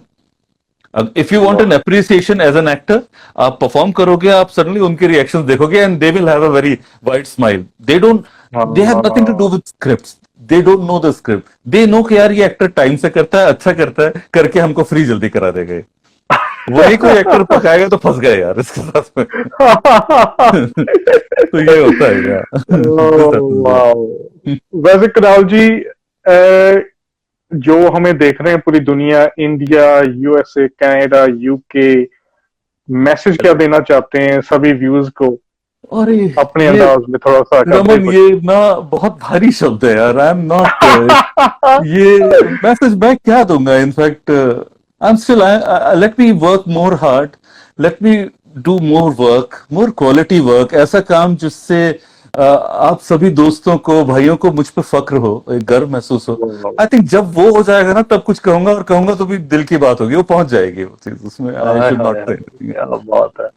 If you want an appreciation as an actor, आप परफॉर्म करोगे, आप सडनली उनके रिएक्शंस देखोगे and they will have a very wide smile. They have nothing to do with scripts, they don't know the script, they know कि यार ये एक्टर टाइम से करता है, अच्छा करता है, करके हमको फ्री जल्दी करा देगा। वही कोई एक्टर पकाएगा तो फंस गए यार इसके साथ में। तो ये होता है यार। वैसे कुणाल जी, जो हमें देख रहे हैं पूरी दुनिया, India, USA, Canada, UK, message क्या देना चाहते हैं सभी व्यूज को अरे अपने अंदाज में? थोड़ा सा रमन, ये ना बहुत भारी शब्द है यार, आई एम नॉट ये मैसेज मैं क्या दूंगा। In fact I am still, let me work more hard, let me do more work, more quality work, ऐसा काम जिससे आप सभी दोस्तों को, भाइयों को मुझ पर फक्र हो, एक गर्व महसूस हो। आई थिंक जब वो हो जाएगा ना, तब कुछ कहूंगा, और कहूंगा तो भी दिल की बात होगी, वो पहुंच जाएगी वो चीज उसमें। आई शुड नॉट से बात है।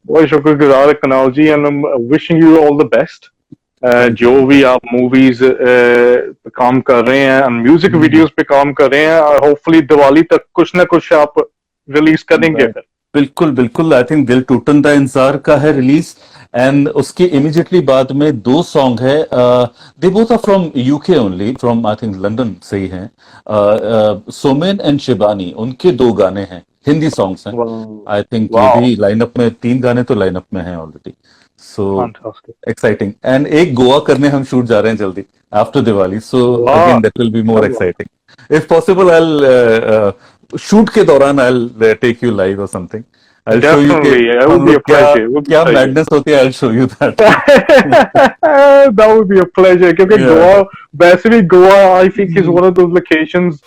बहुत शुक्रगुजार Kunal ji, and wishing you all the best. जो भी आप मूवीज पे काम कर रहे हैं, म्यूजिक वीडियोस पे काम कर रहे हैं, होपफुली दिवाली तक कुछ ना कुछ आप रिलीज करेंगे। बिल्कुल बिल्कुल, आई थिंक दिल टूटन दा इंतजार का है रिलीज, एंड उसके इमीडिएटली बाद में 2 सॉन्ग है, they both are from UK only, from I think London से ही हैं, सोमेन एंड शिबानी, उनके 2 गाने हैं, हिंदी सॉन्ग्स हैं। आई थिंक ये भी लाइनअप में, 3 गाने तो लाइनअप में हैं ऑलरेडी, सो एक्साइटिंग। एंड एक गोवा करने हम शूट जा रहे हैं जल्दी after Diwali, so again that will be more exciting. If possible I will shoot के दौरान I will take you live और समथिंग, I'll show you क्या मैडनेस होती है, I'll show you that. That would be a pleasure, क्योंकि गोवा, वैसे भी Goa I think is one of those locations